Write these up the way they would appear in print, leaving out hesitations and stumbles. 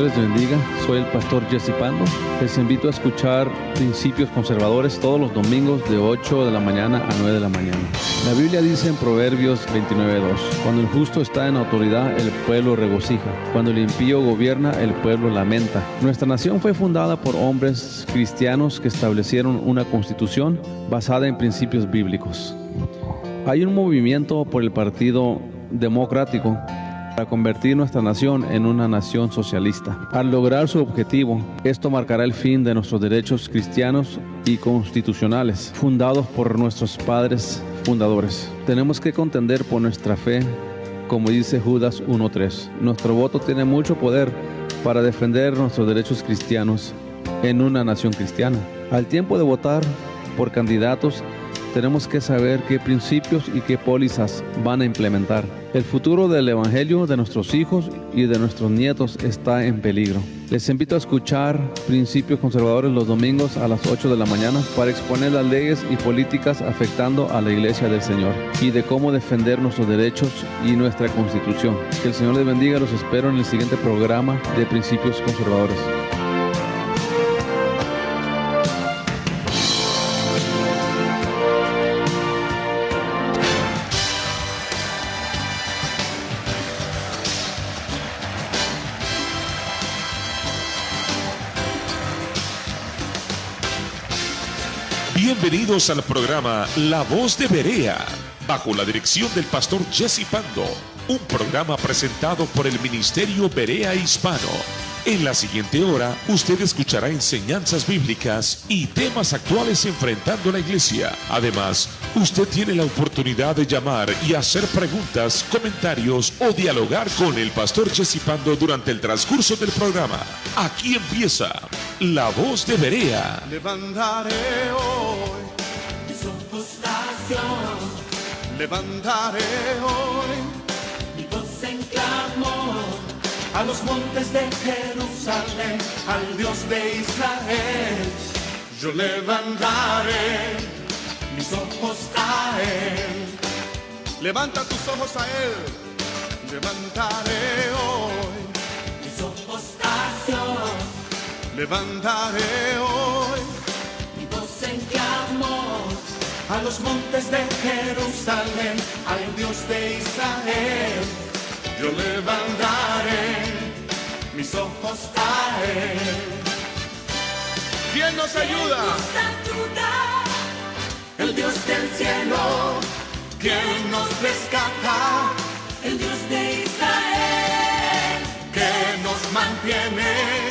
les bendiga. Soy el pastor Jesse Pando. Les invito a escuchar Principios Conservadores todos los domingos de 8 de la mañana a 9 de la mañana. La Biblia dice en Proverbios 29:2: cuando el justo está en autoridad, el pueblo regocija. Cuando el impío gobierna, el pueblo lamenta. Nuestra nación fue fundada por hombres cristianos que establecieron una constitución basada en principios bíblicos. Hay un movimiento por el Partido Democrático para convertir nuestra nación en una nación socialista. Al lograr su objetivo, esto marcará el fin de nuestros derechos cristianos y constitucionales, fundados por nuestros padres fundadores. Tenemos que contender por nuestra fe, como dice Judas 1:3. Nuestro voto tiene mucho poder para defender nuestros derechos cristianos en una nación cristiana. Al tiempo de votar por candidatos, tenemos que saber qué principios y qué pólizas van a implementar. El futuro del Evangelio de nuestros hijos y de nuestros nietos está en peligro. Les invito a escuchar Principios Conservadores los domingos a las 8 de la mañana para exponer las leyes y políticas afectando a la Iglesia del Señor y de cómo defender nuestros derechos y nuestra Constitución. Que el Señor les bendiga. Los espero en el siguiente programa de Principios Conservadores. Bienvenidos al programa La Voz de Berea, bajo la dirección del pastor Jesse Pando, un programa presentado por el Ministerio Berea Hispano. En la siguiente hora, usted escuchará enseñanzas bíblicas y temas actuales enfrentando la iglesia. Además, usted tiene la oportunidad de llamar y hacer preguntas, comentarios o dialogar con el pastor Jesse Pando durante el transcurso del programa. Aquí empieza La Voz de Berea. Levantaré hoy mi sofostación, levantaré hoy mi voz en clamor a los montes de Jerusalén, al Dios de Israel. Yo levantaré mis ojos a Él. Levanta tus ojos a Él. Levantaré hoy mi sofostación. Levantaré hoy mi voz en clamor a los montes de Jerusalén, al Dios de Israel. Yo levantaré mis ojos a Él. ¿Quién nos ayuda? El Dios del cielo. ¿Quién nos rescata? El Dios de Israel. ¿Quién nos mantiene?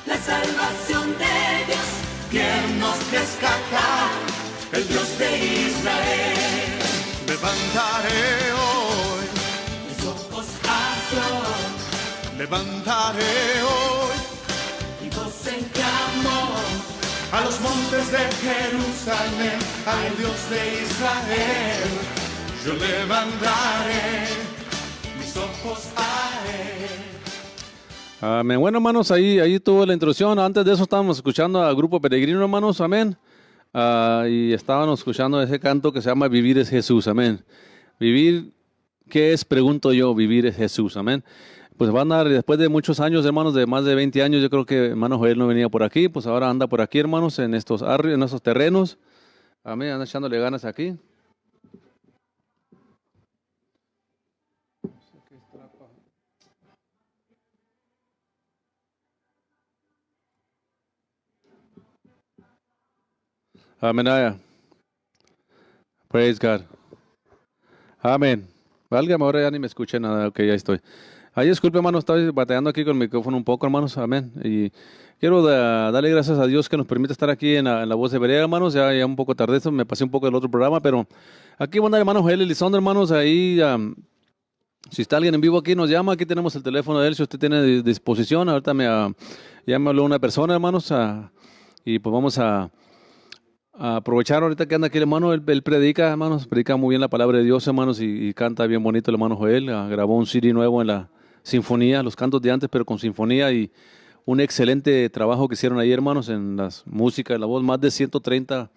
La salvación de Dios. ¿Quién nos rescata? El Dios de Israel. Levantaré hoy mis ojos hacia. Levantaré hoy mi voz en clamor a los montes de Jerusalén, al Dios de Israel. Yo levantaré mis ojos a Él. Amén. Bueno, hermanos, ahí tuvo la introducción. Antes de eso estábamos escuchando al grupo Peregrino, hermanos. Amén. Y estábamos escuchando ese canto que se llama Vivir es Jesús. Amén. Vivir, ¿qué es? Pregunto yo. Vivir es Jesús. Amén. Pues van a dar, después de muchos años, hermanos, de más de 20 años, yo creo que hermano Joel no venía por aquí, pues ahora anda por aquí, hermanos, en estos terrenos. Amén. Anda echándole ganas aquí. Amén. Praise God. Amén. Válgame, ahora ya ni me escuché nada. Ok, ya estoy. Ay, disculpe, hermano, estoy batallando aquí con el micrófono un poco, hermanos. Amén. Y quiero darle gracias a Dios que nos permite estar aquí en la Voz de Berea, hermanos. Ya un poco tarde, me pasé un poco del otro programa, pero aquí van a hermano Joel Elizondo, hermanos. Ahí, si está alguien en vivo aquí, nos llama. Aquí tenemos el teléfono de él, si usted tiene disposición. Ahorita ya me habló una persona, hermanos, y pues vamos a aprovechar ahorita que anda aquí el hermano, él predica, hermanos, predica muy bien la palabra de Dios, hermanos, y canta bien bonito el hermano Joel. Grabó un CD nuevo en la sinfonía, los cantos de antes, pero con sinfonía, y un excelente trabajo que hicieron ahí, hermanos, en las músicas, la voz, más de 130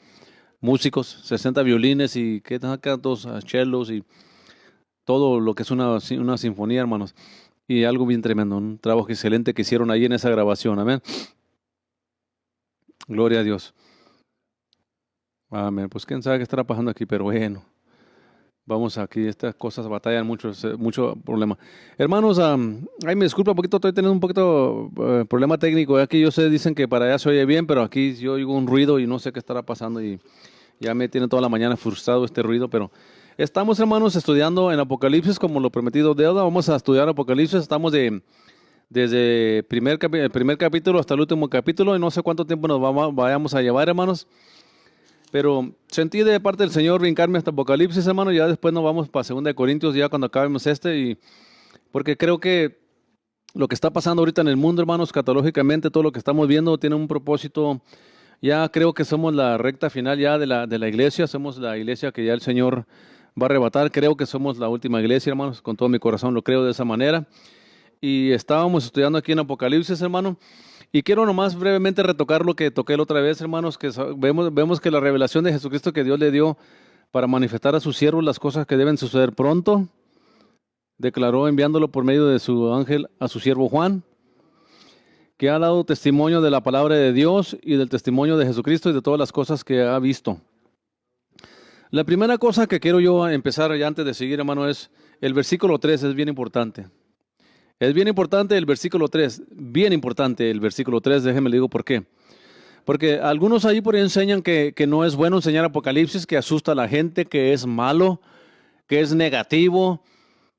músicos, 60 violines y cantos, chelos y todo lo que es una sinfonía, hermanos. Y algo bien tremendo, un trabajo excelente que hicieron ahí en esa grabación. Amén. Gloria a Dios. Amén. Pues quién sabe qué estará pasando aquí, pero bueno. Vamos aquí, estas cosas batallan mucho problema. Hermanos, ay, me disculpa un poquito, estoy teniendo un poquito problema técnico. Aquí yo sé, dicen que para allá se oye bien, pero aquí yo oigo un ruido y no sé qué estará pasando y ya me tiene toda la mañana frustrado este ruido, pero estamos, hermanos, estudiando en Apocalipsis como lo prometido deuda. Vamos a estudiar Apocalipsis, estamos desde el primer capítulo hasta el último capítulo y no sé cuánto tiempo nos vayamos a llevar, hermanos. Pero sentí de parte del Señor brincarme hasta Apocalipsis, hermano. Ya después nos vamos para 2 de Corintios, ya cuando acabemos y porque creo que lo que está pasando ahorita en el mundo, hermanos, escatológicamente, todo lo que estamos viendo tiene un propósito. Ya creo que somos la recta final ya de la iglesia, somos la iglesia que ya el Señor va a arrebatar. Creo que somos la última iglesia, hermanos, con todo mi corazón lo creo de esa manera. Y estábamos estudiando aquí en Apocalipsis, hermano. Y quiero nomás brevemente retocar lo que toqué la otra vez, hermanos, que vemos que la revelación de Jesucristo que Dios le dio para manifestar a sus siervos las cosas que deben suceder pronto, declaró enviándolo por medio de su ángel a su siervo Juan, que ha dado testimonio de la palabra de Dios y del testimonio de Jesucristo y de todas las cosas que ha visto. La primera cosa que quiero yo empezar ya antes de seguir, hermano, es el versículo 3, es bien importante. Es bien importante el versículo 3, bien importante el versículo 3, déjenme le digo por qué. Porque algunos ahí por ahí enseñan que no es bueno enseñar Apocalipsis, que asusta a la gente, que es malo, que es negativo,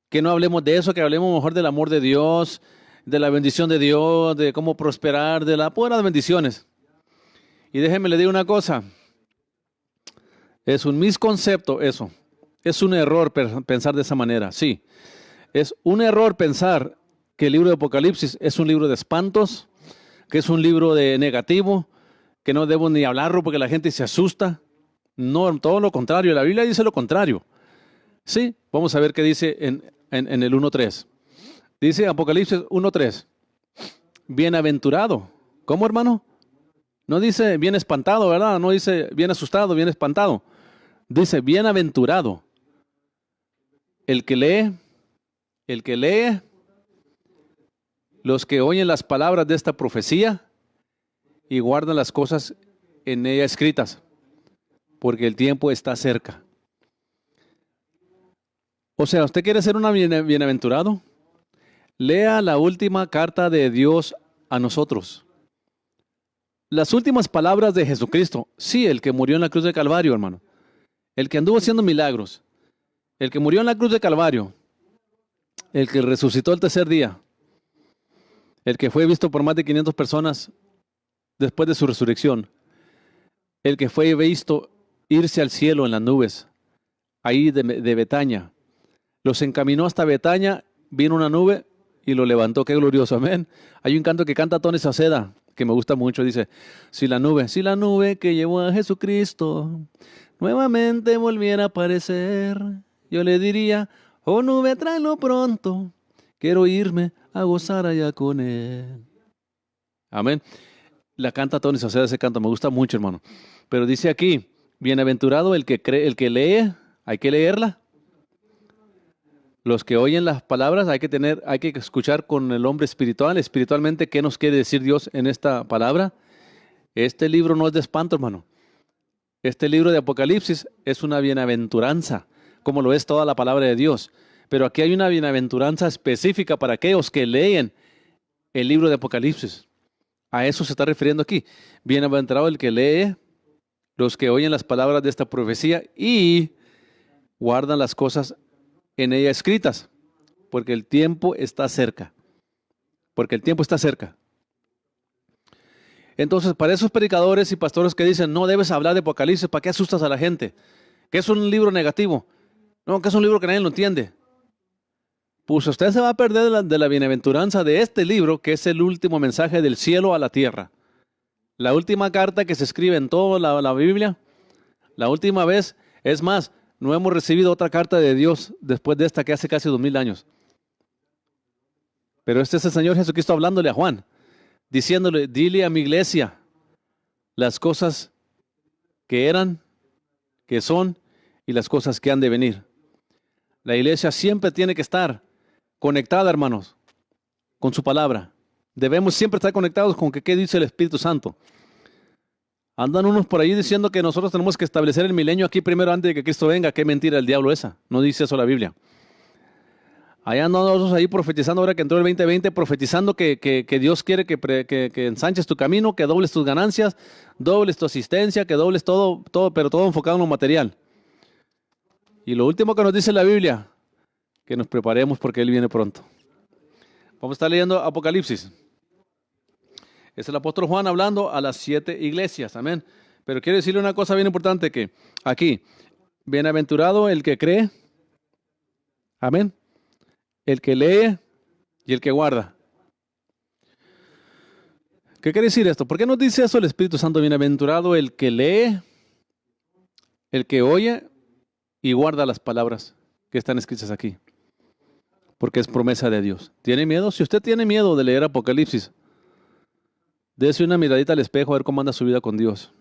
que no hablemos de eso, que hablemos mejor del amor de Dios, de la bendición de Dios, de cómo prosperar, de las buenas bendiciones. Y déjenme le digo una cosa, es un misconcepto eso, es un error pensar de esa manera, sí. Es un error pensar que el libro de Apocalipsis es un libro de espantos, que es un libro de negativo, que no debo ni hablarlo porque la gente se asusta. No, todo lo contrario, la Biblia dice lo contrario. Sí, vamos a ver qué dice en el 1.3. Dice Apocalipsis 1.3, bienaventurado. ¿Cómo, hermano? No dice bien espantado, ¿verdad? No dice bien asustado, bien espantado. Dice bienaventurado. El que lee, los que oyen las palabras de esta profecía y guardan las cosas en ella escritas, porque el tiempo está cerca. O sea, ¿usted quiere ser un bienaventurado? Lea la última carta de Dios a nosotros. Las últimas palabras de Jesucristo. Sí, el que murió en la cruz de Calvario, hermano. El que anduvo haciendo milagros. El que murió en la cruz de Calvario. El que resucitó el tercer día. El que fue visto por más de 500 personas después de su resurrección. El que fue visto irse al cielo en las nubes. Ahí de Betania. Los encaminó hasta Betania, vino una nube y lo levantó. Qué glorioso, amén. Hay un canto que canta Tony Saceda, que me gusta mucho, dice, si la nube que llevó a Jesucristo nuevamente volviera a aparecer, yo le diría, oh nube, tráelo pronto, quiero irme a gozar allá con él. Amén. La canta Tony Saceda, ese canto, me gusta mucho, hermano. Pero dice aquí, bienaventurado el que cree, el que lee, hay que leerla. Los que oyen las palabras hay que escuchar con el hombre espiritual, espiritualmente, ¿qué nos quiere decir Dios en esta palabra? Este libro no es de espanto, hermano. Este libro de Apocalipsis es una bienaventuranza, como lo es toda la palabra de Dios. Pero aquí hay una bienaventuranza específica para aquellos que leen el libro de Apocalipsis. A eso se está refiriendo aquí. Bienaventurado el que lee, los que oyen las palabras de esta profecía y guardan las cosas en ella escritas, porque el tiempo está cerca. Porque el tiempo está cerca. Entonces, para esos predicadores y pastores que dicen, no debes hablar de Apocalipsis, ¿para qué asustas a la gente? Que es un libro negativo. No, que es un libro que nadie lo entiende. Pues usted se va a perder de la bienaventuranza de este libro, que es el último mensaje del cielo a la tierra. La última carta que se escribe en toda la Biblia. La última vez, es más, no hemos recibido otra carta de Dios después de esta que hace casi 2000 años. Pero este es el Señor Jesucristo hablándole a Juan, diciéndole, dile a mi iglesia las cosas que eran, que son y las cosas que han de venir. La iglesia siempre tiene que estar conectada, hermanos, con su palabra. Debemos siempre estar conectados con qué dice el Espíritu Santo. Andan unos por ahí diciendo que nosotros tenemos que establecer el milenio aquí primero antes de que Cristo venga. Qué mentira el diablo esa. No dice eso la Biblia. Allá andan nosotros ahí profetizando ahora que entró el 2020, profetizando que Dios quiere que ensanches tu camino, que dobles tus ganancias, dobles tu asistencia, que dobles todo, pero todo enfocado en lo material. Y lo último que nos dice la Biblia, que nos preparemos porque Él viene pronto. Vamos a estar leyendo Apocalipsis. Es el apóstol Juan hablando a las 7 iglesias, amén. Pero quiero decirle una cosa bien importante, que aquí, bienaventurado el que cree, amén, el que lee y el que guarda. ¿Qué quiere decir esto? ¿Por qué nos dice eso el Espíritu Santo? Bienaventurado el que lee, el que oye y guarda las palabras que están escritas aquí. Porque es promesa de Dios. ¿Tiene miedo? Si usted tiene miedo de leer Apocalipsis, dése una miradita al espejo a ver cómo anda su vida con Dios.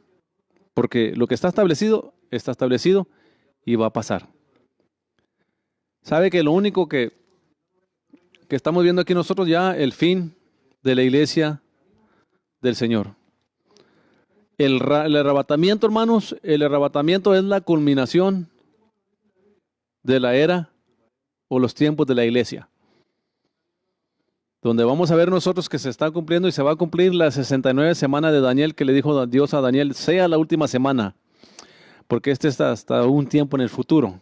Porque lo que está establecido y va a pasar. ¿Sabe que lo único que estamos viendo aquí nosotros ya, el fin de la iglesia del Señor? El arrebatamiento, hermanos, el arrebatamiento es la culminación de la era o los tiempos de la iglesia. Donde vamos a ver nosotros que se está cumpliendo y se va a cumplir la 69 semana de Daniel, que le dijo Dios a Daniel, sea la última semana, porque este está hasta un tiempo en el futuro.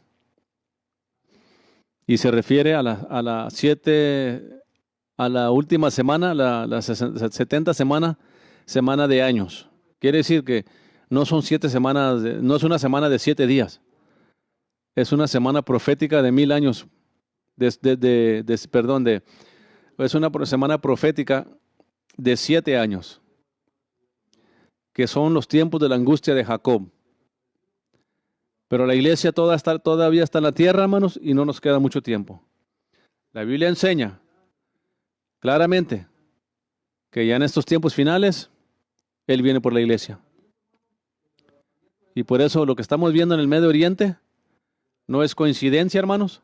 Y se refiere a la última semana, la 70 semana de años. Quiere decir que no son 7 semanas, no es una semana de 7 días. Es una semana profética de 1000 años. Es una semana profética de 7 años, que son los tiempos de la angustia de Jacob. Pero la iglesia todavía está en la tierra, hermanos, y no nos queda mucho tiempo. La Biblia enseña claramente que ya en estos tiempos finales, Él viene por la iglesia. Y por eso lo que estamos viendo en el Medio Oriente no es coincidencia, hermanos,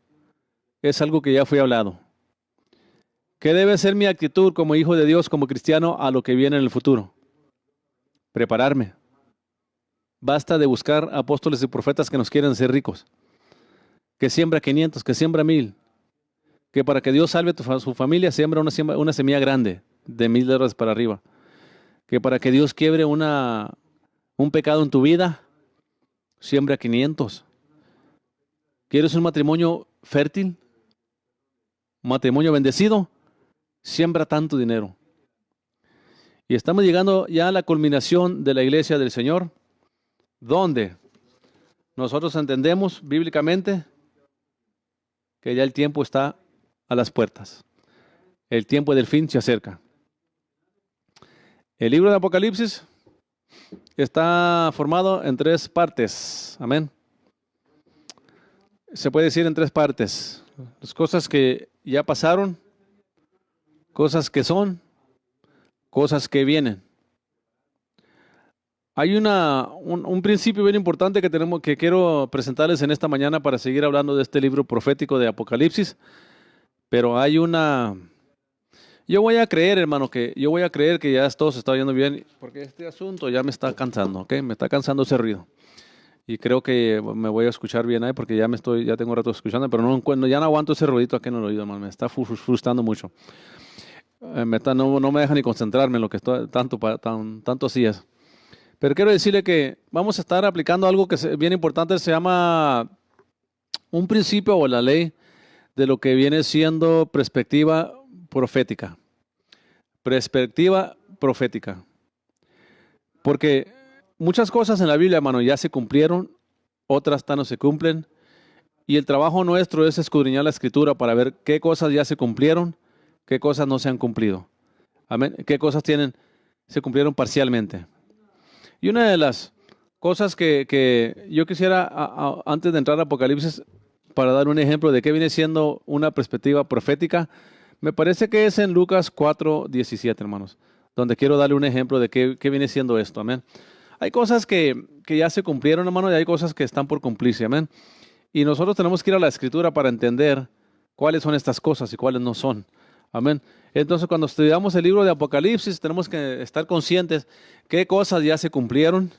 es algo que ya fue hablado. ¿Qué debe ser mi actitud como hijo de Dios, como cristiano, a lo que viene en el futuro? Prepararme. Basta de buscar apóstoles y profetas que nos quieren ser ricos. Que siembra 500, que siembra 1000. Que para que Dios salve su familia, siembra una semilla grande, de $1000 para arriba. Que para que Dios quiebre un pecado en tu vida, siembra 500. ¿Quieres un matrimonio fértil? ¿Matrimonio bendecido? Siembra tanto dinero. Y estamos llegando ya a la culminación de la iglesia del Señor, donde nosotros entendemos bíblicamente que ya el tiempo está a las puertas. El tiempo del fin se acerca. El libro de Apocalipsis está formado en 3 partes. Amén. Se puede decir en 3 partes. Las cosas que ya pasaron, cosas que son, cosas que vienen. Hay un principio bien importante que quiero presentarles en esta mañana para seguir hablando de este libro profético de Apocalipsis. Pero hay yo voy a creer, hermano, que ya todo se está oyendo bien, porque este asunto ya me está cansando, ¿ok? Me está cansando ese ruido. Y creo que me voy a escuchar bien ahí porque ya tengo rato escuchando, pero ya no aguanto ese ruidito aquí en el oído, hermano. Me está frustrando mucho. No me deja ni concentrarme en lo que estoy, tanto así es. Pero quiero decirle que vamos a estar aplicando algo que es bien importante, se llama un principio o la ley de lo que viene siendo perspectiva profética. Perspectiva profética. Porque muchas cosas en la Biblia, hermano, ya se cumplieron, otras no se cumplen. Y el trabajo nuestro es escudriñar la Escritura para ver qué cosas ya se cumplieron, qué cosas no se han cumplido. Amén. Qué cosas se cumplieron parcialmente. Y una de las cosas que yo quisiera, antes de entrar a Apocalipsis, para dar un ejemplo de qué viene siendo una perspectiva profética, me parece que es en Lucas 4:17, hermanos, donde quiero darle un ejemplo de qué viene siendo esto. Amén. Hay cosas que ya se cumplieron, hermano, y hay cosas que están por cumplirse. Amén. Y nosotros tenemos que ir a la Escritura para entender cuáles son estas cosas y cuáles no son. Amén. Entonces, cuando estudiamos el libro de Apocalipsis, tenemos que estar conscientes qué cosas ya se cumplieron,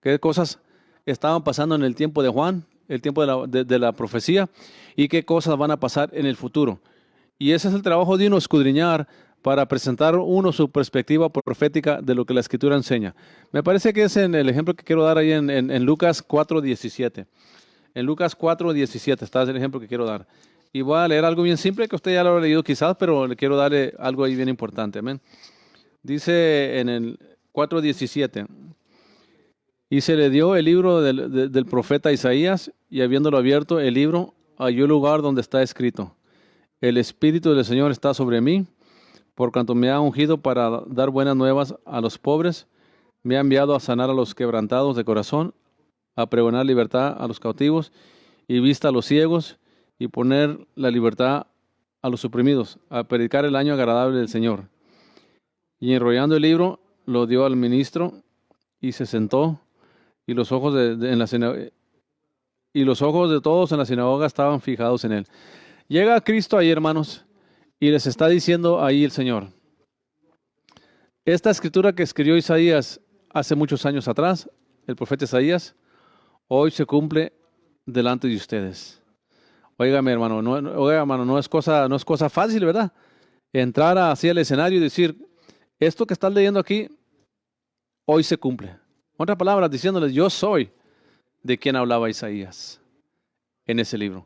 qué cosas estaban pasando en el tiempo de Juan, el tiempo de la profecía, y qué cosas van a pasar en el futuro. Y ese es el trabajo de uno, escudriñar para presentar uno su perspectiva profética de lo que la Escritura enseña. Me parece que es en el ejemplo que quiero dar ahí en Lucas 4:17. En Lucas 4:17 está el ejemplo que quiero dar. Y voy a leer algo bien simple que usted ya lo ha leído quizás, pero le quiero darle algo ahí bien importante. Amén. Dice en el 4:17, y se le dio el libro del profeta Isaías, y habiéndolo abierto el libro, halló el lugar donde está escrito: el Espíritu del Señor está sobre mí, por cuanto me ha ungido para dar buenas nuevas a los pobres, me ha enviado a sanar a los quebrantados de corazón, a pregonar libertad a los cautivos y vista a los ciegos, y poner la libertad a los oprimidos, a predicar el año agradable del Señor. Y enrollando el libro, lo dio al ministro y se sentó, y los ojos y los ojos de todos en la sinagoga estaban fijados en él. Llega Cristo ahí, hermanos, y les está diciendo ahí el Señor: esta escritura que escribió Isaías hace muchos años atrás, el profeta Isaías, hoy se cumple delante de ustedes. Óigame, hermano, no es cosa fácil, ¿verdad? Entrar hacia el escenario y decir, esto que estás leyendo aquí, hoy se cumple. En otras palabras, diciéndoles, yo soy de quien hablaba Isaías en ese libro.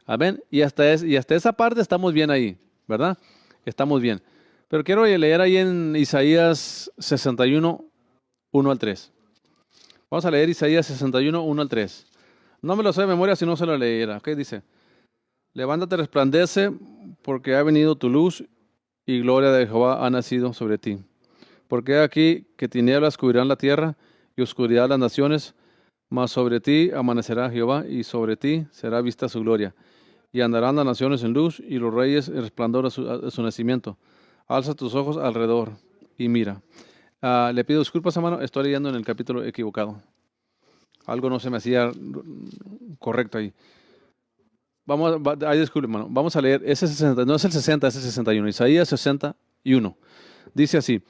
Amén. Y hasta esa parte estamos bien ahí, ¿verdad? Estamos bien. Pero quiero leer ahí en Isaías 61, 1 al 3. Vamos a leer Isaías 61, 1 al 3. No me lo sé de memoria si no se lo leyera. ¿Qué dice? Levántate, resplandece, porque ha venido tu luz y gloria de Jehová ha nacido sobre ti. Porque he aquí que tinieblas cubrirán la tierra y oscuridad las naciones, mas sobre ti amanecerá Jehová y sobre ti será vista su gloria. Y andarán las naciones en luz y los reyes en resplandor de su nacimiento. Alza tus ojos alrededor y mira. Le pido disculpas, hermano, estoy leyendo en el capítulo equivocado. Algo no se me hacía correcto ahí. Disculpe, hermano. Vamos a leer ese 60, no es el 60, es el 61. Isaías 61. Dice así: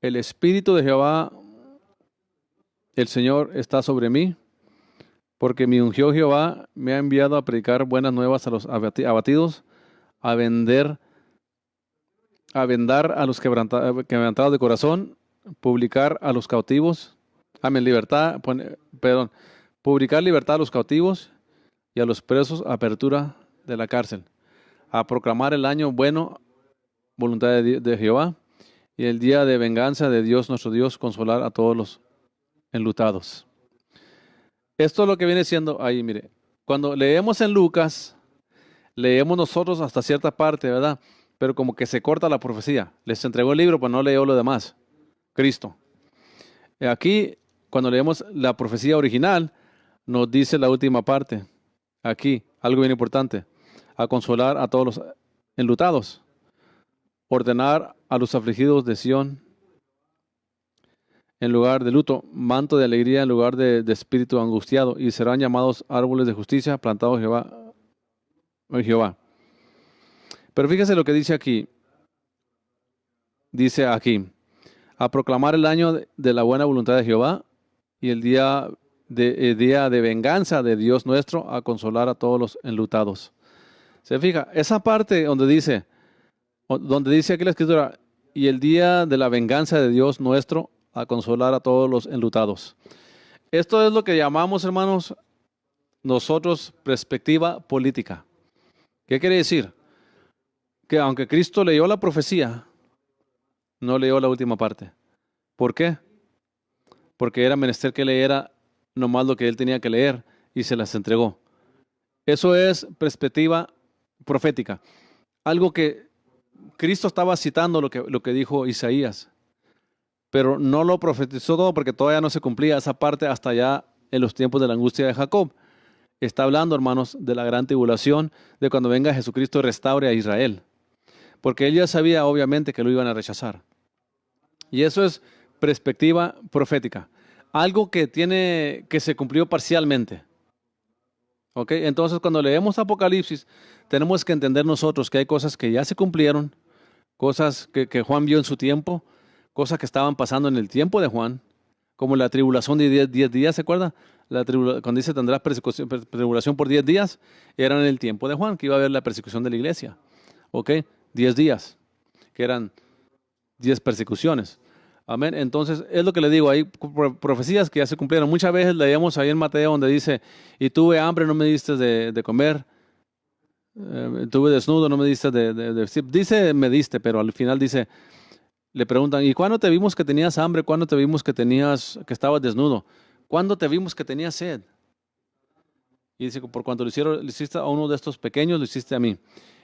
el Espíritu de Jehová, el Señor, está sobre mí, porque me ungió Jehová, me ha enviado a predicar buenas nuevas a los abatidos, a vendar a los quebrantados de corazón, publicar a los cautivos, publicar libertad a los cautivos y a los presos apertura de la cárcel, a proclamar el año bueno, voluntad de Jehová, y el día de venganza de Dios nuestro Dios, consolar a todos los enlutados. Esto es lo que viene siendo ahí, mire. Cuando leemos en Lucas, leemos nosotros hasta cierta parte, ¿verdad? Pero como que se corta la profecía. Les entregó el libro, pues no leyó lo demás. Cristo. Aquí, cuando leemos la profecía original, nos dice la última parte. Aquí, algo bien importante: a consolar a todos los enlutados, ordenar a los afligidos de Sión en lugar de luto, manto de alegría en lugar de espíritu angustiado, y serán llamados árboles de justicia, plantados Jehová. Pero fíjese lo que dice aquí. Dice aquí: a proclamar el año de la buena voluntad de Jehová y el día de venganza de Dios nuestro, a consolar a todos los enlutados. Se fija, esa parte donde dice aquí la Escritura, y el día de la venganza de Dios nuestro, a consolar a todos los enlutados. Esto es lo que llamamos, hermanos, nosotros perspectiva política. ¿Qué quiere decir? Que aunque Cristo leyó la profecía, no leyó la última parte. ¿Por qué? Porque era menester que leyera nomás lo que él tenía que leer y se las entregó. Eso es perspectiva profética. Algo que Cristo estaba citando lo que dijo Isaías, pero no lo profetizó todo porque todavía no se cumplía esa parte hasta allá en los tiempos de la angustia de Jacob. Está hablando, hermanos, de la gran tribulación, de cuando venga Jesucristo y restaure a Israel. Porque él ya sabía, obviamente, que lo iban a rechazar. Y eso es perspectiva profética. Algo que se cumplió parcialmente. ¿Ok? Entonces, cuando leemos Apocalipsis, tenemos que entender nosotros que hay cosas que ya se cumplieron, cosas que Juan vio en su tiempo, cosas que estaban pasando en el tiempo de Juan, como la tribulación de 10 días, ¿se acuerda? Cuando dice tendrás tribulación por 10 días, era en el tiempo de Juan, que iba a haber la persecución de la iglesia. ¿Ok? 10 días, que eran 10 persecuciones. Amén. Entonces, es lo que le digo, hay profecías que ya se cumplieron. Muchas veces leíamos ahí en Mateo donde dice, y tuve hambre, no me diste de comer, tuve desnudo, no me diste de vestir. Dice, me diste, pero al final dice, le preguntan, ¿y cuándo te vimos que tenías hambre? ¿Cuándo te vimos que estabas desnudo? ¿Cuándo te vimos que tenías sed? Y dice, por cuanto lo hiciste a uno de estos pequeños, lo hiciste a mí.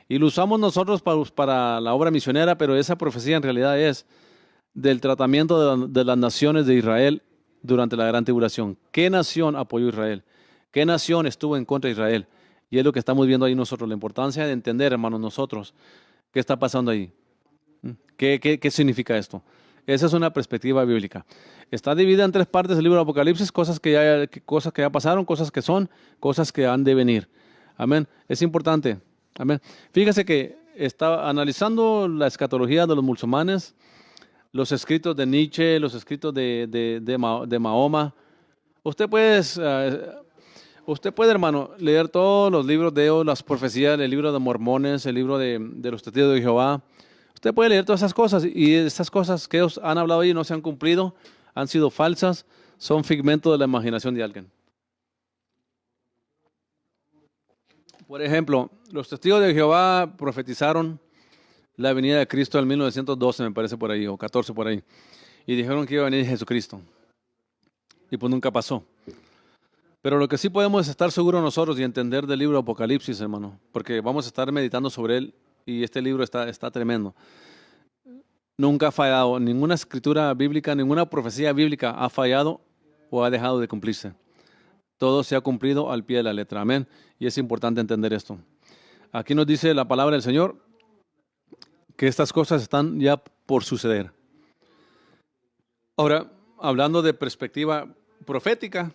Y lo usamos nosotros para la obra misionera, pero esa profecía en realidad es del tratamiento de las naciones de Israel durante la gran tribulación. ¿Qué nación apoyó a Israel? ¿Qué nación estuvo en contra de Israel? Y es lo que estamos viendo ahí nosotros, la importancia de entender, hermanos, nosotros, qué está pasando ahí. ¿Qué significa esto? Esa es una perspectiva bíblica. Está dividida en 3 partes el libro de Apocalipsis, cosas que ya pasaron, cosas que son, cosas que han de venir. Amén. Es importante. Amén. Fíjese que estaba analizando la escatología de los musulmanes, los escritos de Nietzsche, los escritos de Mahoma. Usted puede, hermano, leer todos los libros de ellos, las profecías, el libro de Mormones, el libro de los testigos de Jehová. Usted puede leer todas esas cosas y esas cosas que ellos han hablado ahí no se han cumplido, han sido falsas, son figmento de la imaginación de alguien. Por ejemplo, los testigos de Jehová profetizaron la venida de Cristo en 1912, me parece por ahí, o 14 por ahí, y dijeron que iba a venir Jesucristo. Y pues nunca pasó. Pero lo que sí podemos estar seguros nosotros y entender del libro de Apocalipsis, hermano, porque vamos a estar meditando sobre él y este libro está tremendo. Nunca ha fallado, ninguna escritura bíblica, ninguna profecía bíblica ha fallado o ha dejado de cumplirse. Todo se ha cumplido al pie de la letra, amén. Y es importante entender esto. Aquí nos dice la palabra del Señor que estas cosas están ya por suceder. Ahora, hablando de perspectiva profética,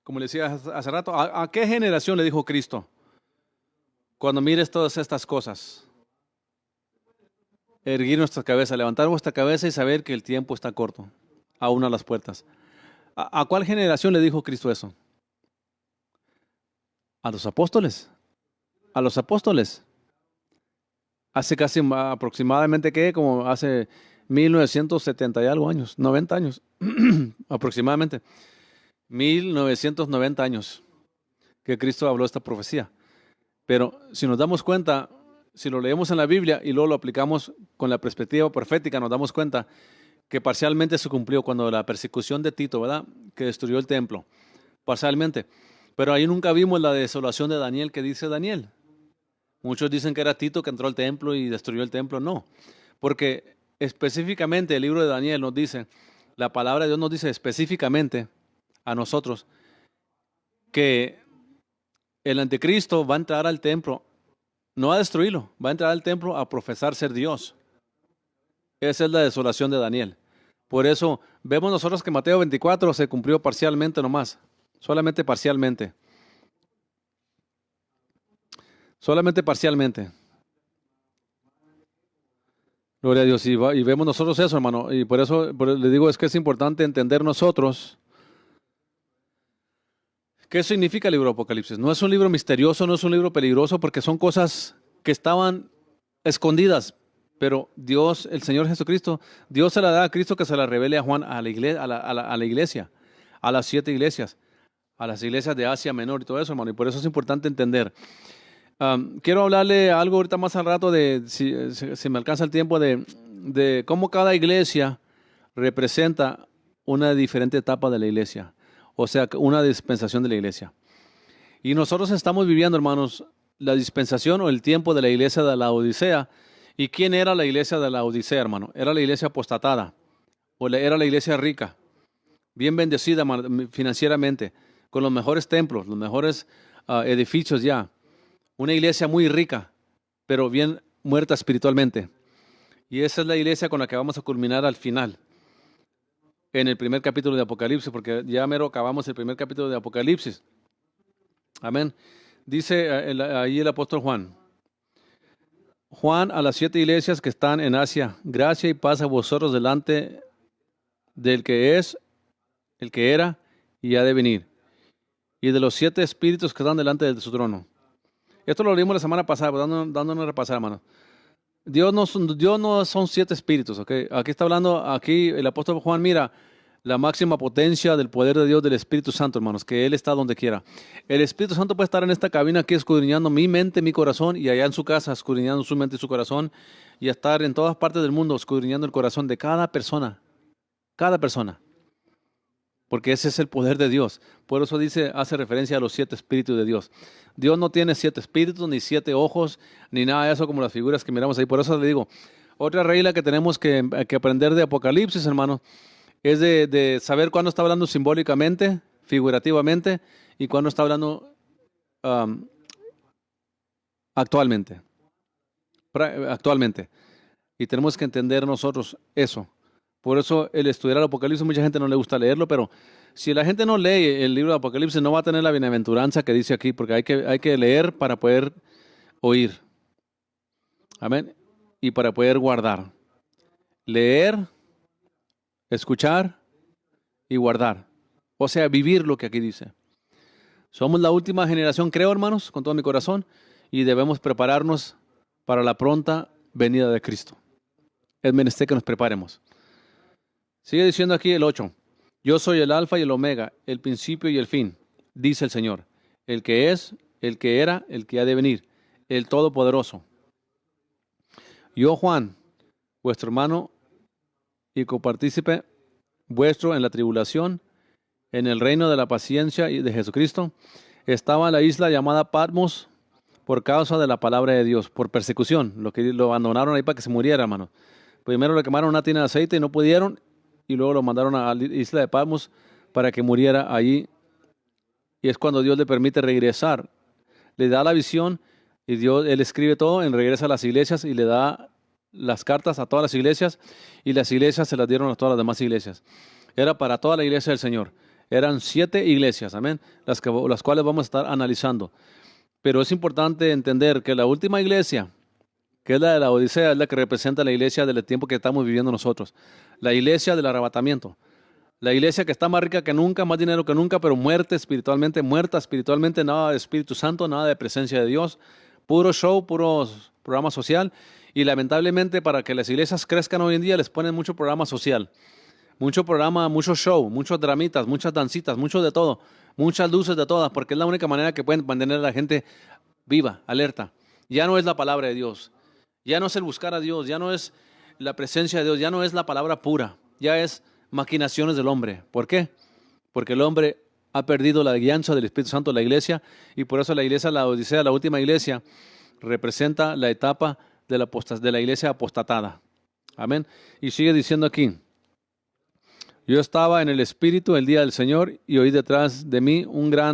como le decía hace rato, ¿a qué generación le dijo Cristo? Cuando mires todas estas cosas, erguir nuestra cabeza, levantar vuestra cabeza y saber que el tiempo está corto, aún a las puertas. ¿A cuál generación le dijo Cristo eso? A los apóstoles. A los apóstoles. Hace casi aproximadamente, ¿qué? Como hace 1970 y algo años, 90 años, aproximadamente. 1990 años que Cristo habló esta profecía. Pero si nos damos cuenta, si lo leemos en la Biblia y luego lo aplicamos con la perspectiva profética, nos damos cuenta que parcialmente se cumplió cuando la persecución de Tito, ¿verdad? Que destruyó el templo, parcialmente. Pero ahí nunca vimos la desolación de Daniel que dice Daniel. Muchos dicen que era Tito que entró al templo y destruyó el templo. No, porque específicamente el libro de Daniel nos dice, la palabra de Dios nos dice específicamente a nosotros que el anticristo va a entrar al templo, no a destruirlo, va a entrar al templo a profesar ser Dios. Esa es la desolación de Daniel. Por eso vemos nosotros que Mateo 24 se cumplió parcialmente nomás, solamente parcialmente. Solamente parcialmente. Gloria a Dios. Y vemos nosotros eso, hermano. Y por eso le digo, es que es importante entender nosotros qué significa el libro de Apocalipsis. No es un libro misterioso, no es un libro peligroso, porque son cosas que estaban escondidas. Pero Dios, el Señor Jesucristo, Dios se la da a Cristo que se la revele a Juan, a la iglesia, a las 7 iglesias, a las iglesias de Asia Menor y todo eso, hermano. Y por eso es importante entender. Quiero hablarle algo ahorita más al rato si me alcanza el tiempo, de cómo cada iglesia representa una diferente etapa de la iglesia, o sea, una dispensación de la iglesia. Y nosotros estamos viviendo, hermanos, la dispensación o el tiempo de la iglesia de la Odisea. ¿Y quién era la iglesia de la Odisea, hermano? Era la iglesia apostatada, era la iglesia rica, bien bendecida financieramente, con los mejores templos, los mejores edificios ya. Una iglesia muy rica, pero bien muerta espiritualmente. Y esa es la iglesia con la que vamos a culminar al final, en el primer capítulo de Apocalipsis, porque ya mero acabamos el primer capítulo de Apocalipsis. Amén. Dice ahí el apóstol Juan. Juan a las 7 iglesias que están en Asia, gracia y paz a vosotros delante del que es, el que era y ha de venir, y de los 7 espíritus que están delante de su trono. Esto lo leímos la semana pasada, dando una repasada, hermano. Dios no son 7 espíritus, ¿ok? Aquí está hablando, aquí el apóstol Juan mira la máxima potencia del poder de Dios, del Espíritu Santo, hermanos, que Él está donde quiera. El Espíritu Santo puede estar en esta cabina aquí escudriñando mi mente, mi corazón, y allá en su casa escudriñando su mente y su corazón, y estar en todas partes del mundo escudriñando el corazón de cada persona, porque ese es el poder de Dios. Por eso hace referencia a los 7 espíritus de Dios. Dios no tiene 7 espíritus, ni 7 ojos, ni nada de eso como las figuras que miramos ahí. Por eso le digo, otra regla que tenemos que aprender de Apocalipsis, hermanos, es de saber cuándo está hablando simbólicamente, figurativamente, y cuándo está hablando actualmente. Y tenemos que entender nosotros eso. Por eso el estudiar el Apocalipsis, mucha gente no le gusta leerlo, pero si la gente no lee el libro de Apocalipsis, no va a tener la bienaventuranza que dice aquí, porque hay que leer para poder oír. Amén. Y para poder guardar. Leer, escuchar y guardar. O sea, vivir lo que aquí dice. Somos la última generación, creo, hermanos, con todo mi corazón, y debemos prepararnos para la pronta venida de Cristo. Es menester que nos preparemos. Sigue diciendo aquí el 8. Yo soy el alfa y el omega, el principio y el fin, dice el Señor, el que es, el que era, el que ha de venir, el Todopoderoso. Yo, Juan, vuestro hermano y copartícipe vuestro en la tribulación, en el reino de la paciencia y de Jesucristo, estaba en la isla llamada Patmos por causa de la palabra de Dios, por persecución. Lo abandonaron ahí para que se muriera, hermano. Primero le quemaron una tina de aceite y no pudieron, y luego lo mandaron a la isla de Patmos para que muriera allí. Y es cuando Dios le permite regresar. Le da la visión y Él escribe todo, él regresa a las iglesias y le da las cartas a todas las iglesias, y las iglesias se las dieron a todas las demás iglesias. Era para toda la iglesia del Señor. Eran 7 iglesias, amén, las cuales vamos a estar analizando. Pero es importante entender que la última iglesia, que es la de la Odisea, es la que representa la iglesia del tiempo que estamos viviendo nosotros. La iglesia del arrebatamiento. La iglesia que está más rica que nunca, más dinero que nunca, pero muerta espiritualmente, nada de Espíritu Santo, nada de presencia de Dios. Puro show, puro programa social. Y lamentablemente para que las iglesias crezcan hoy en día les ponen mucho programa social. Mucho programa, mucho show, muchos dramitas, muchas dancitas, mucho de todo. Muchas luces de todas, porque es la única manera que pueden mantener a la gente viva, alerta. Ya no es la palabra de Dios. Ya no es el buscar a Dios, ya no es la presencia de Dios, ya no es la palabra pura, ya es maquinaciones del hombre. ¿Por qué? Porque el hombre ha perdido la guianza del Espíritu Santo de la iglesia, y por eso la iglesia, la Odisea, la última iglesia, representa la etapa de la iglesia apostatada. Amén. Y sigue diciendo aquí, yo estaba en el Espíritu el día del Señor y oí detrás de mí una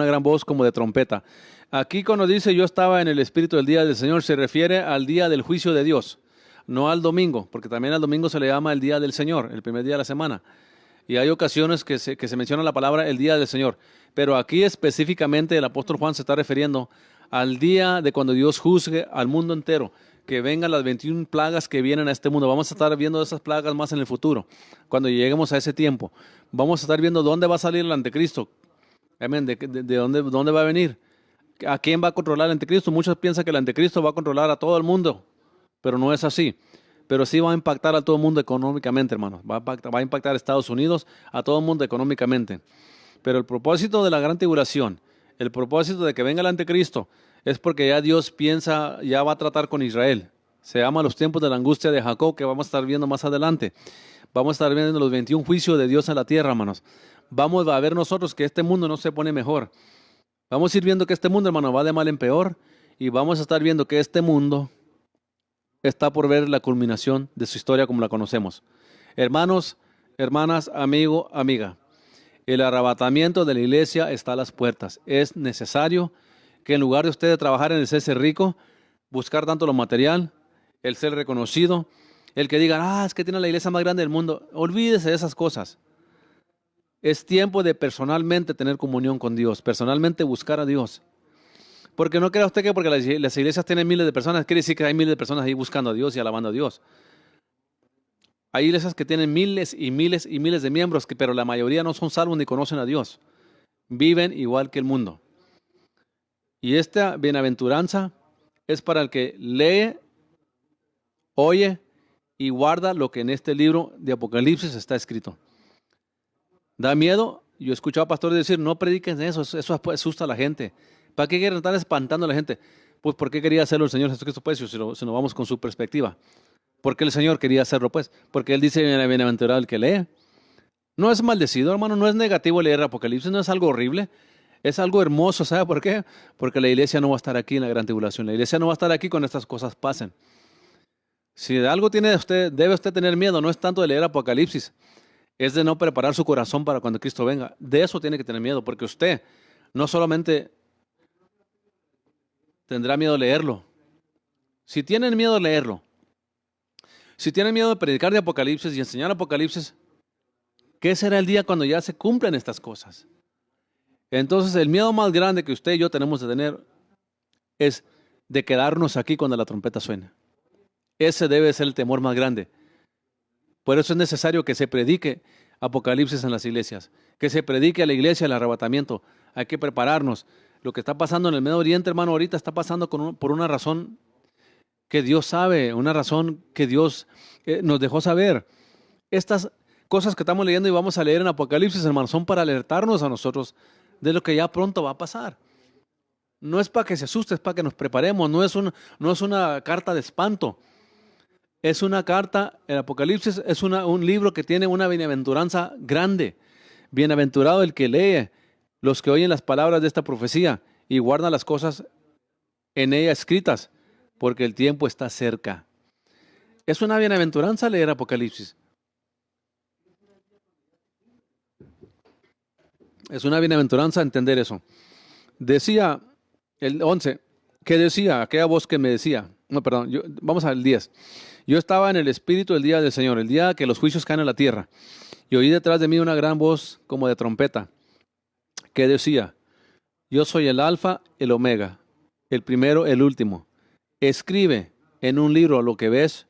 gran voz como de trompeta. Aquí cuando dice yo estaba en el Espíritu el día del Señor, se refiere al día del juicio de Dios, no al domingo, porque también al domingo se le llama el día del Señor, el primer día de la semana. Y hay ocasiones que se menciona la palabra el día del Señor. Pero aquí específicamente el apóstol Juan se está refiriendo al día de cuando Dios juzgue al mundo entero, que vengan las 21 plagas que vienen a este mundo. Vamos a estar viendo esas plagas más en el futuro, cuando lleguemos a ese tiempo. Vamos a estar viendo dónde va a salir el anticristo. Amén. ¿De dónde va a venir? ¿A quién va a controlar el anticristo? Muchos piensan que el anticristo va a controlar a todo el mundo, pero no es así. Pero sí va a impactar a todo el mundo económicamente, hermanos. Va a impactar a Estados Unidos, a todo el mundo económicamente. Pero el propósito de la gran tribulación, el propósito de que venga el anticristo, es porque ya Dios piensa, ya va a tratar con Israel. Se llama los tiempos de la angustia de Jacob, que vamos a estar viendo más adelante. Vamos a estar viendo los 21 juicios de Dios a la tierra, hermanos. Vamos a ver nosotros que este mundo no se pone mejor. Vamos a ir viendo que este mundo, hermano, va de mal en peor, y vamos a estar viendo que este mundo está por ver la culminación de su historia como la conocemos. Hermanos, hermanas, amigo, amiga, el arrebatamiento de la iglesia está a las puertas. Es necesario que en lugar de usted trabajar en el ser rico, buscar tanto lo material, el ser reconocido, el que diga, es que tiene la iglesia más grande del mundo, olvídese de esas cosas. Es tiempo de personalmente tener comunión con Dios, personalmente buscar a Dios. Porque no crea usted que porque las iglesias tienen miles de personas, quiere decir que hay miles de personas ahí buscando a Dios y alabando a Dios. Hay iglesias que tienen miles y miles y miles de miembros, pero la mayoría no son salvos ni conocen a Dios. Viven igual que el mundo. Y esta bienaventuranza es para el que lee, oye y guarda lo que en este libro de Apocalipsis está escrito. ¿Da miedo? Yo he escuchado a pastores decir, no prediquen eso asusta a la gente. ¿Para qué quieren estar espantando a la gente? Pues, ¿por qué quería hacerlo el Señor Jesucristo? Pues, si nos vamos con su perspectiva. ¿Por qué el Señor quería hacerlo? Pues, porque Él dice, bienaventurado el que lee. No es maldecido, hermano, no es negativo leer Apocalipsis, no es algo horrible. Es algo hermoso, ¿sabe por qué? Porque la iglesia no va a estar aquí en la gran tribulación. La iglesia no va a estar aquí cuando estas cosas pasen. Si de algo debe usted tener miedo, no es tanto de leer Apocalipsis, es de no preparar su corazón para cuando Cristo venga. De eso tiene que tener miedo, porque usted no solamente tendrá miedo de leerlo. Si tienen miedo de leerlo, si tienen miedo de predicar de Apocalipsis y enseñar Apocalipsis, ¿qué será el día cuando ya se cumplen estas cosas? Entonces el miedo más grande que usted y yo tenemos de tener es de quedarnos aquí cuando la trompeta suene. Ese debe ser el temor más grande. Por eso es necesario que se predique Apocalipsis en las iglesias, que se predique a la iglesia el arrebatamiento. Hay que prepararnos. Lo que está pasando en el Medio Oriente, hermano, ahorita está pasando por una razón que Dios sabe, una razón que Dios nos dejó saber. Estas cosas que estamos leyendo y vamos a leer en Apocalipsis, hermano, son para alertarnos a nosotros de lo que ya pronto va a pasar. No es para que se asuste, es para que nos preparemos. No es una carta de espanto. Es una carta, el Apocalipsis es un libro que tiene una bienaventuranza grande. Bienaventurado el que lee, los que oyen las palabras de esta profecía y guardan las cosas en ella escritas, porque el tiempo está cerca. Es una bienaventuranza leer Apocalipsis. Es una bienaventuranza entender eso. Decía el 11, ¿qué decía? Aquella voz que me decía. No, perdón, vamos al 10. Yo estaba en el Espíritu el día del Señor, el día que los juicios caen en la tierra. Y oí detrás de mí una gran voz como de trompeta, que decía, yo soy el Alfa, el Omega, el primero, el último. Escribe en un libro lo que ves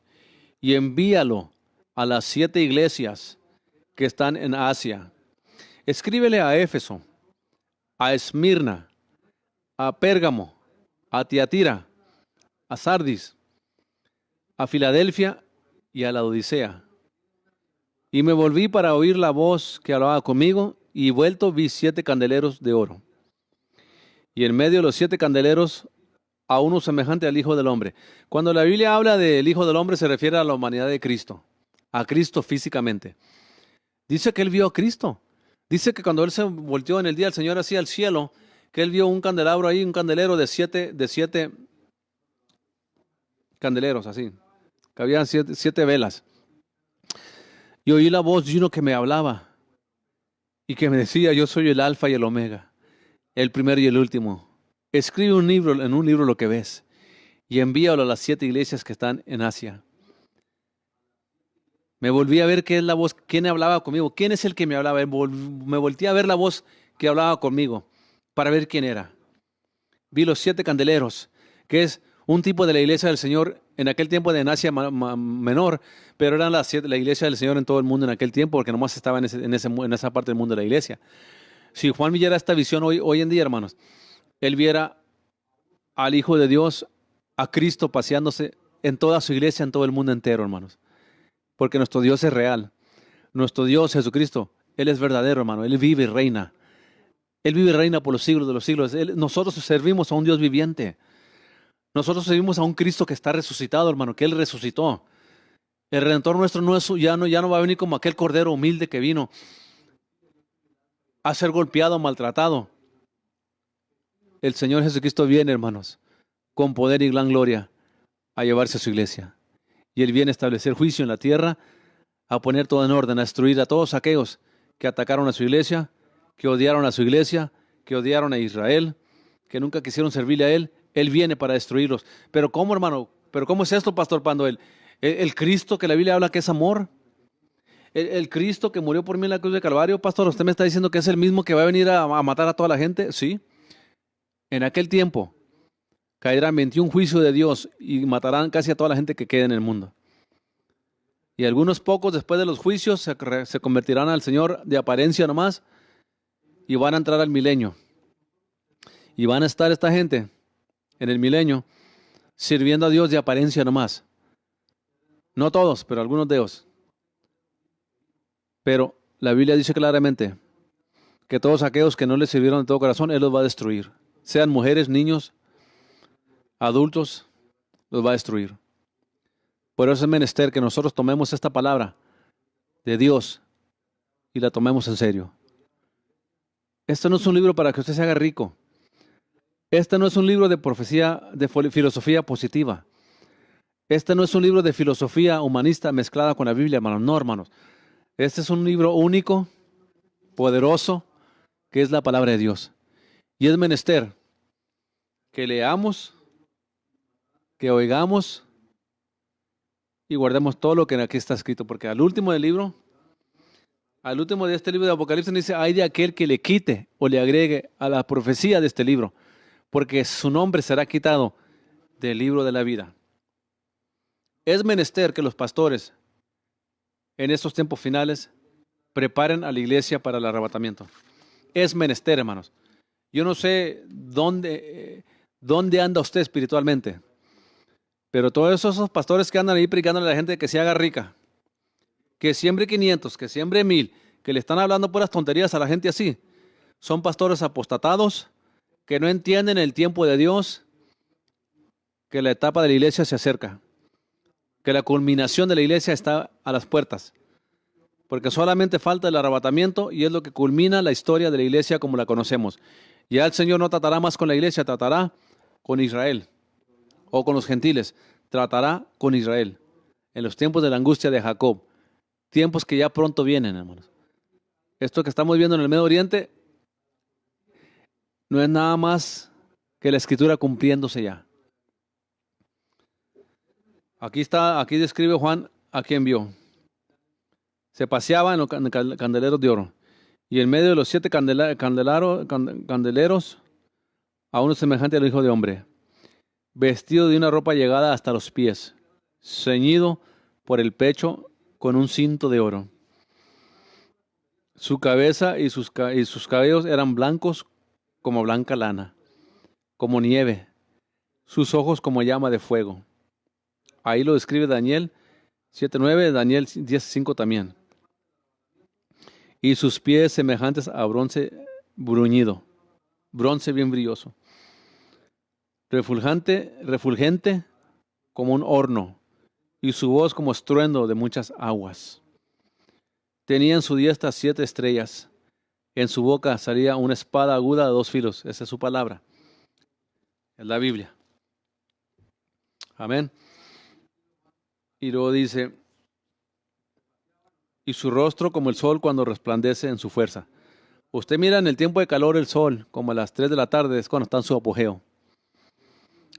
y envíalo a las 7 iglesias que están en Asia. Escríbele a Éfeso, a Esmirna, a Pérgamo, a Tiatira, a Sardis, a Filadelfia y a la Odisea. Y me volví para oír la voz que hablaba conmigo, y vuelto vi 7 candeleros de oro. Y en medio de los 7 candeleros, a uno semejante al Hijo del Hombre. Cuando la Biblia habla del Hijo del Hombre, se refiere a la humanidad de Cristo, a Cristo físicamente. Dice que él vio a Cristo. Dice que cuando él se volteó en el día del Señor hacia el cielo, que él vio un candelabro ahí, un candelero de siete candeleros, así, que había 7 velas. Y oí la voz de uno que me hablaba y que me decía, yo soy el Alfa y el Omega, el primero y el último. Escribe en un libro lo que ves y envíalo a las 7 iglesias que están en Asia. Me volví a ver qué es la voz, quién hablaba conmigo, quién es el que me hablaba. Me volteé a ver la voz que hablaba conmigo para ver quién era. Vi los 7 candeleros, que es un tipo de la iglesia del Señor en aquel tiempo de Asia Menor, pero eran la iglesia del Señor en todo el mundo en aquel tiempo, porque nomás estaba en esa parte del mundo de la iglesia. Si Juan viera esta visión hoy en día, hermanos, él viera al Hijo de Dios, a Cristo paseándose en toda su iglesia, en todo el mundo entero, hermanos. Porque nuestro Dios es real. Nuestro Dios, Jesucristo, Él es verdadero, hermano. Él vive y reina. Él vive y reina por los siglos de los siglos. Nosotros servimos a un Dios viviente. Nosotros servimos a un Cristo que está resucitado, hermano, que Él resucitó. El Redentor nuestro ya no va a venir como aquel cordero humilde que vino a ser golpeado, maltratado. El Señor Jesucristo viene, hermanos, con poder y gran gloria a llevarse a su iglesia. Y Él viene a establecer juicio en la tierra, a poner todo en orden, a destruir a todos aquellos que atacaron a su iglesia, que odiaron a su iglesia, que odiaron a Israel, que nunca quisieron servirle a Él. Él viene para destruirlos. Pero ¿cómo, hermano? ¿Pero cómo es esto, Pastor Pando? El Cristo que la Biblia habla que es amor. El Cristo que murió por mí en la cruz de Calvario. Pastor, ¿usted me está diciendo que es el mismo que va a venir a matar a toda la gente? Sí. En aquel tiempo, caerán 21 juicios de Dios y matarán casi a toda la gente que quede en el mundo. Y algunos pocos después de los juicios se convertirán al Señor de apariencia nomás y van a entrar al milenio. Y van a estar esta gente en el milenio sirviendo a Dios de apariencia nomás. No todos, pero algunos de ellos. Pero la Biblia dice claramente que todos aquellos que no le sirvieron de todo corazón, Él los va a destruir. Sean mujeres, niños, adultos, los va a destruir. Por eso es menester que nosotros tomemos esta palabra de Dios y la tomemos en serio. Esto no es un libro para que usted se haga rico. Este no es un libro de profecía, de filosofía positiva. Este no es un libro de filosofía humanista mezclada con la Biblia, hermanos. No, hermanos. Este es un libro único, poderoso, que es la palabra de Dios. Y es menester que leamos, que oigamos y guardemos todo lo que aquí está escrito. Porque al último del libro, al último de este libro de Apocalipsis dice, hay de aquel que le quite o le agregue a la profecía de este libro, porque su nombre será quitado del libro de la vida. Es menester que los pastores en estos tiempos finales preparen a la iglesia para el arrebatamiento. Es menester, hermanos. Yo no sé dónde anda usted espiritualmente, pero todos esos pastores que andan ahí predicándole a la gente que se haga rica, que siembre 500, que siembre 1000, que le están hablando puras tonterías a la gente así, son pastores apostatados que no entienden el tiempo de Dios, que la etapa de la iglesia se acerca, que la culminación de la iglesia está a las puertas, porque solamente falta el arrebatamiento y es lo que culmina la historia de la iglesia como la conocemos. Ya el Señor no tratará más con la iglesia, tratará con Israel o con los gentiles, tratará con Israel en los tiempos de la angustia de Jacob, tiempos que ya pronto vienen, hermanos. Esto que estamos viendo en el Medio Oriente no es nada más que la Escritura cumpliéndose ya. Aquí describe Juan a quien vio. Se paseaba en los candeleros de oro, y en medio de los 7 candeleros a uno semejante al Hijo de Hombre, vestido de una ropa llegada hasta los pies, ceñido por el pecho con un cinto de oro. Su cabeza y sus cabellos eran blancos como blanca lana, como nieve, sus ojos como llama de fuego. Ahí lo describe Daniel 7:9, Daniel 10:5 también. Y sus pies semejantes a bronce bruñido, bronce bien brilloso, refulgente como un horno, y su voz como estruendo de muchas aguas. Tenía en su diestra 7 estrellas, en su boca salía una espada aguda de 2 filos. Esa es su palabra, es la Biblia. Amén. Y luego dice, y su rostro como el sol cuando resplandece en su fuerza. Usted mira en el tiempo de calor el sol, como a las 3 de la tarde, es cuando está en su apogeo.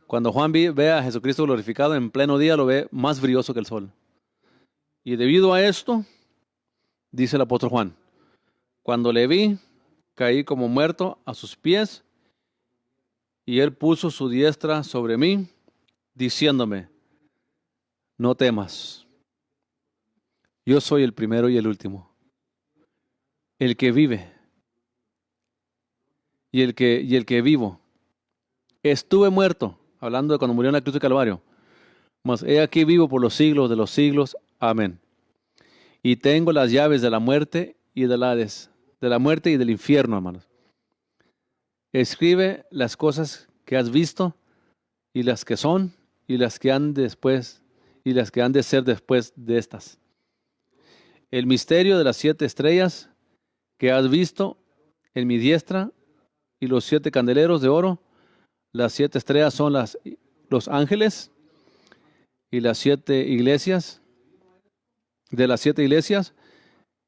Cuando Juan ve a Jesucristo glorificado en pleno día, lo ve más brilloso que el sol. Y debido a esto, dice el apóstol Juan, cuando le vi, caí como muerto a sus pies, y él puso su diestra sobre mí, diciéndome, no temas. Yo soy el primero y el último, el que vive y el que vivo. Estuve muerto, hablando de cuando murió en la cruz de Calvario, mas he aquí vivo por los siglos de los siglos. Amén. Y tengo las llaves de la muerte y del Hades, de la muerte y del infierno, hermanos. Escribe las cosas que has visto y las que son y las que han después y las que han de ser después de estas. El misterio de las 7 estrellas que has visto en mi diestra y los 7 candeleros de oro. Las 7 estrellas son los ángeles y las 7 iglesias, de las 7 iglesias,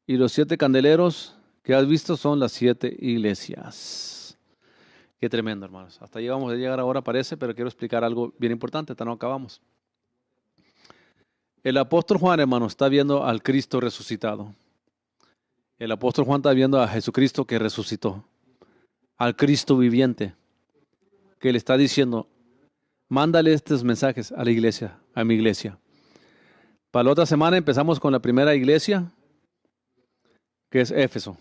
y los 7 candeleros que has visto son las 7 iglesias. Qué tremendo, hermanos. Hasta ahí vamos a llegar ahora, parece, pero quiero explicar algo bien importante, hasta no acabamos. El apóstol Juan, hermano, está viendo al Cristo resucitado. El apóstol Juan está viendo a Jesucristo que resucitó, al Cristo viviente, que le está diciendo, Mándale estos mensajes a la iglesia, a mi iglesia. Para la otra semana empezamos con la primera iglesia, que es Éfeso.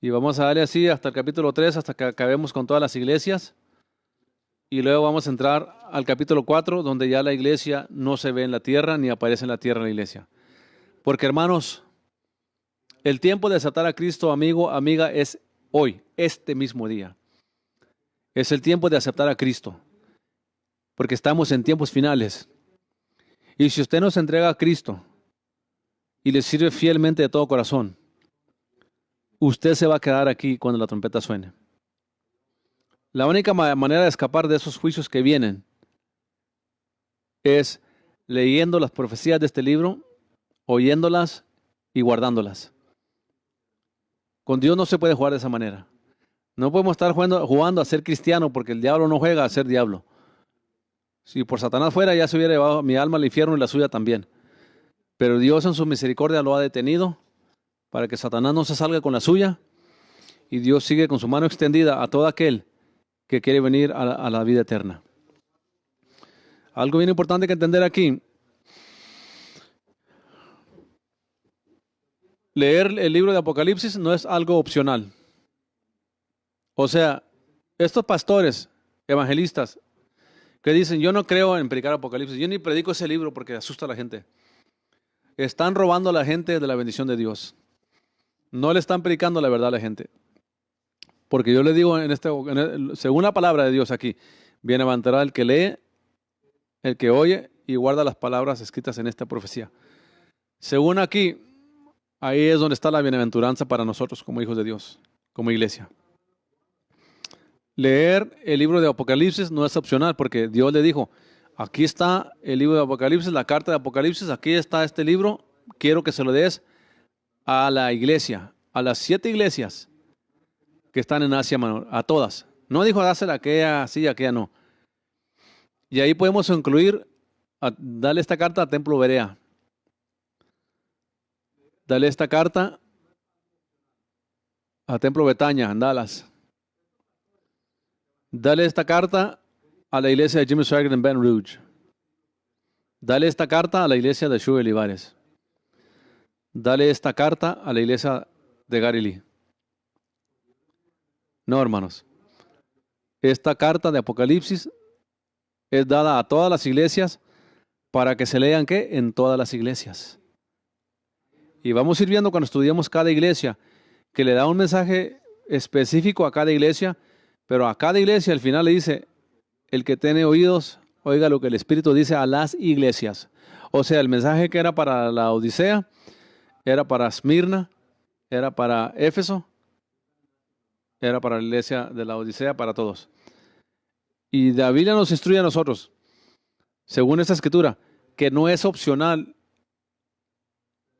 Y vamos a darle así hasta el capítulo 3, hasta que acabemos con todas las iglesias. Y luego vamos a entrar al capítulo 4, donde ya la iglesia no se ve en la tierra, ni aparece en la tierra la iglesia. Porque, hermanos, el tiempo de desatar a Cristo, amigo, amiga, es hoy, este mismo día. Es el tiempo de aceptar a Cristo, porque estamos en tiempos finales. Y si usted nos entrega a Cristo y le sirve fielmente de todo corazón, usted se va a quedar aquí cuando la trompeta suene. La única manera de escapar de esos juicios que vienen es leyendo las profecías de este libro, oyéndolas y guardándolas. Con Dios no se puede jugar de esa manera. No podemos estar jugando a ser cristiano, porque el diablo no juega a ser diablo. Si por Satanás fuera, ya se hubiera llevado mi alma al infierno y la suya también. Pero Dios en su misericordia lo ha detenido para que Satanás no se salga con la suya, y Dios sigue con su mano extendida a todo aquel que quiere venir a la vida eterna. Algo bien importante que entender aquí: leer el libro de Apocalipsis no es algo opcional. O sea, estos pastores, evangelistas, que dicen, yo no creo en predicar Apocalipsis, yo ni predico ese libro porque asusta a la gente, están robando a la gente de la bendición de Dios. No le están predicando la verdad a la gente. Porque yo le digo, según la palabra de Dios aquí, bienaventurado el que lee, el que oye y guarda las palabras escritas en esta profecía. Según aquí, ahí es donde está la bienaventuranza para nosotros como hijos de Dios, como iglesia. Leer el libro de Apocalipsis no es opcional, porque Dios le dijo, aquí está el libro de Apocalipsis, la carta de Apocalipsis, aquí está este libro, quiero que se lo des a la iglesia, a las 7 iglesias que están en Asia Menor, a todas. No dijo dásela a aquella sí, a aquella no. Y ahí podemos incluir, dale esta carta a Templo Berea. Dale esta carta a Templo Betania, en Dallas. Dale esta carta a la iglesia de Jimmy Swaggart en Ben Rouge. Dale esta carta a la iglesia de Shuey Olivares. Dale esta carta a la iglesia de Gary Lee. No, hermanos. Esta carta de Apocalipsis es dada a todas las iglesias para que se lean, ¿qué? En todas las iglesias. Y vamos a ir viendo cuando estudiamos cada iglesia, que le da un mensaje específico a cada iglesia, pero a cada iglesia al final le dice, el que tiene oídos, oiga lo que el Espíritu dice a las iglesias. O sea, el mensaje que era para la Odisea, era para Esmirna, era para Éfeso, era para la iglesia de la Odisea, para todos. Y la Biblia nos instruye a nosotros, según esta escritura, que no es opcional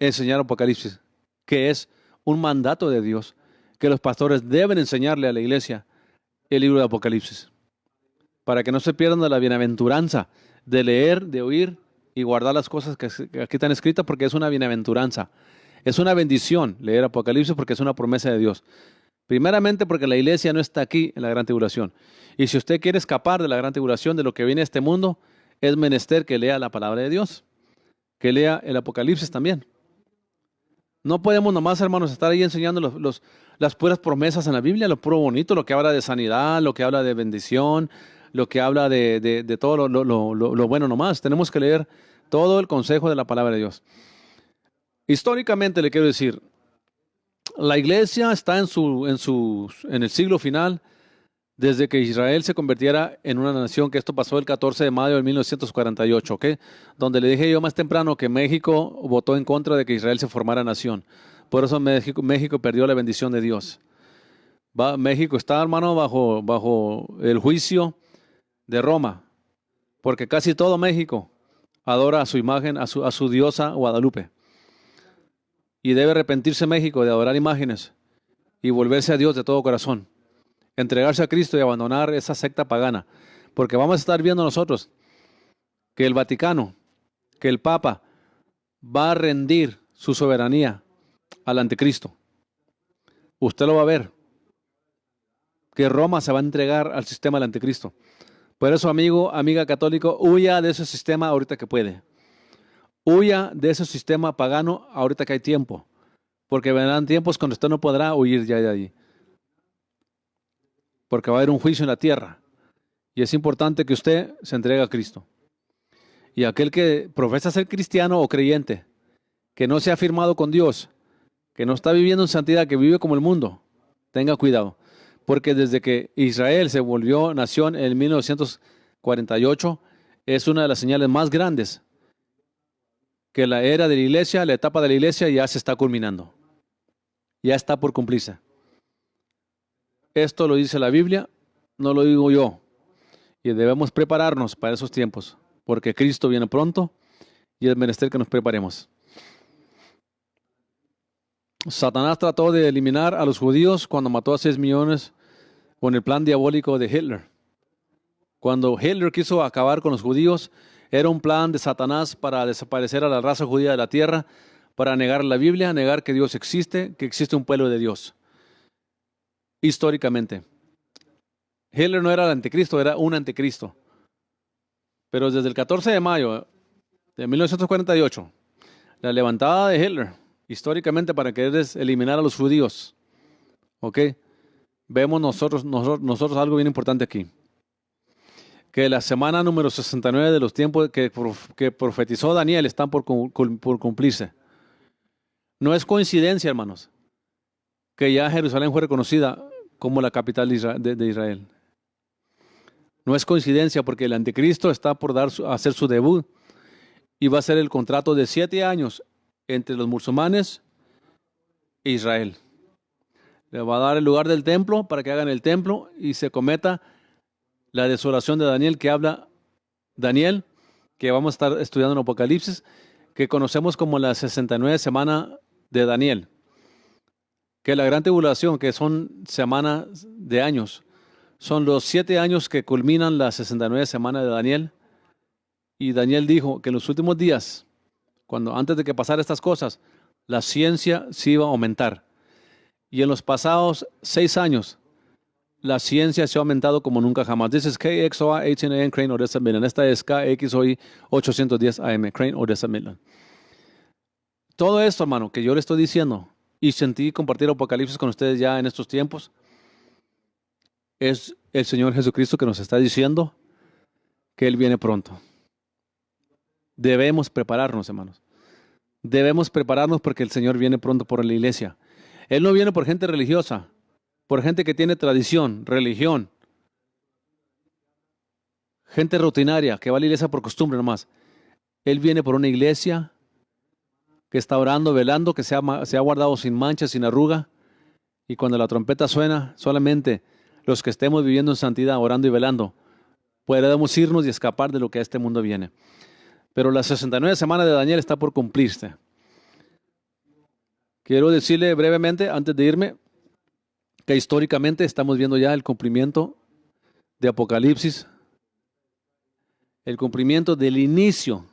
enseñar Apocalipsis, que es un mandato de Dios, que los pastores deben enseñarle a la iglesia el libro de Apocalipsis, para que no se pierdan de la bienaventuranza de leer, de oír y guardar las cosas que aquí están escritas, porque es una bienaventuranza. Es una bendición leer Apocalipsis porque es una promesa de Dios. Primeramente porque la iglesia no está aquí en la gran tribulación. Y si usted quiere escapar de la gran tribulación, de lo que viene a este mundo, es menester que lea la palabra de Dios, que lea el Apocalipsis también. No podemos nomás, hermanos, estar ahí enseñando las puras promesas en la Biblia, lo puro bonito, lo que habla de sanidad, lo que habla de bendición, lo que habla de todo lo bueno nomás. Tenemos que leer todo el consejo de la palabra de Dios. Históricamente le quiero decir, la iglesia está en el siglo final, desde que Israel se convirtiera en una nación, que esto pasó el 14 de mayo de 1948, ¿ok? Donde le dije yo más temprano que México votó en contra de que Israel se formara nación. Por eso México perdió la bendición de Dios. México está, hermano, bajo el juicio de Roma, porque casi todo México adora a su imagen, a su diosa Guadalupe. Y debe arrepentirse México de adorar imágenes y volverse a Dios de todo corazón. Entregarse a Cristo y abandonar esa secta pagana. Porque vamos a estar viendo nosotros que el Vaticano, que el Papa va a rendir su soberanía al anticristo. Usted lo va a ver. Que Roma se va a entregar al sistema del anticristo. Por eso, amigo, amiga católico, huya de ese sistema ahorita que puede. Huya de ese sistema pagano ahorita que hay tiempo. Porque vendrán tiempos cuando usted no podrá huir ya de ahí. Porque va a haber un juicio en la tierra. Y es importante que usted se entregue a Cristo. Y aquel que profesa ser cristiano o creyente, que no se ha firmado con Dios, que no está viviendo en santidad, que vive como el mundo, tenga cuidado. Porque desde que Israel se volvió nación en 1948, es una de las señales más grandes que la era de la iglesia, la etapa de la iglesia ya se está culminando. Ya está por cumplirse. Esto lo dice la Biblia, no lo digo yo. Y debemos prepararnos para esos tiempos, porque Cristo viene pronto y es menester que nos preparemos. Satanás trató de eliminar a los judíos cuando mató a 6 millones con el plan diabólico de Hitler. Cuando Hitler quiso acabar con los judíos, era un plan de Satanás para desaparecer a la raza judía de la tierra, para negar la Biblia, negar que Dios existe, que existe un pueblo de Dios. Históricamente. Hitler no era el anticristo, era un anticristo. Pero desde el 14 de mayo de 1948, la levantada de Hitler, históricamente para querer eliminar a los judíos, ¿ok? Vemos nosotros algo bien importante aquí. Que la semana número 69 de los tiempos que profetizó Daniel están por cumplirse. No es coincidencia, hermanos, que ya Jerusalén fue reconocida como la capital de Israel. No es coincidencia porque el anticristo está por hacer su debut y va a ser el contrato de 7 años entre los musulmanes e Israel. Le va a dar el lugar del templo para que hagan el templo y se cometa la desolación de Daniel que habla Daniel, que vamos a estar estudiando en Apocalipsis, que conocemos como la 69 semana de Daniel. Que la gran tribulación, que son semanas de años, son los 7 años que culminan la 69 semana de Daniel. Y Daniel dijo que en los últimos días, antes de que pasaran estas cosas, la ciencia se iba a aumentar. Y en los pasados 6 años, la ciencia se ha aumentado como nunca jamás. This is KXOI 18 AM Crane Odessa Midland. Esta es KXOI 810 AM Crane Odessa Midland. Todo esto, hermano, que yo le estoy diciendo y sentí compartir Apocalipsis con ustedes ya en estos tiempos, es el Señor Jesucristo que nos está diciendo que Él viene pronto. Debemos prepararnos, hermanos. Debemos prepararnos porque el Señor viene pronto por la iglesia. Él no viene por gente religiosa, por gente que tiene tradición, religión, gente rutinaria, que va a la iglesia por costumbre nomás. Él viene por una iglesia que está orando, velando, que se ha guardado sin mancha, sin arruga. Y cuando la trompeta suena, solamente los que estemos viviendo en santidad, orando y velando, podremos irnos y escapar de lo que a este mundo viene. Pero la 69 semana de Daniel está por cumplirse. Quiero decirle brevemente, antes de irme, que históricamente estamos viendo ya el cumplimiento de Apocalipsis, el cumplimiento del inicio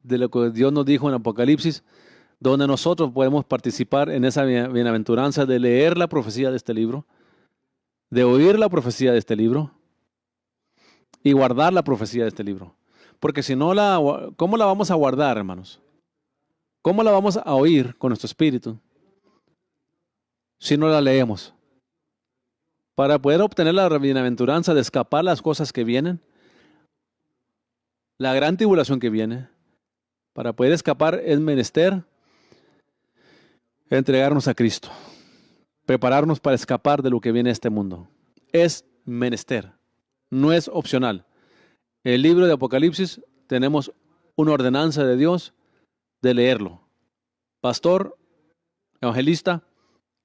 de lo que Dios nos dijo en Apocalipsis, donde nosotros podemos participar en esa bienaventuranza de leer la profecía de este libro, de oír la profecía de este libro y guardar la profecía de este libro. Porque si no, ¿cómo la vamos a guardar, hermanos? ¿Cómo la vamos a oír con nuestro espíritu si no la leemos? Para poder obtener la bienaventuranza de escapar las cosas que vienen, la gran tribulación que viene, para poder escapar es menester entregarnos a Cristo, prepararnos para escapar de lo que viene a este mundo. Es menester, no es opcional. El libro de Apocalipsis tenemos una ordenanza de Dios de leerlo. Pastor, evangelista,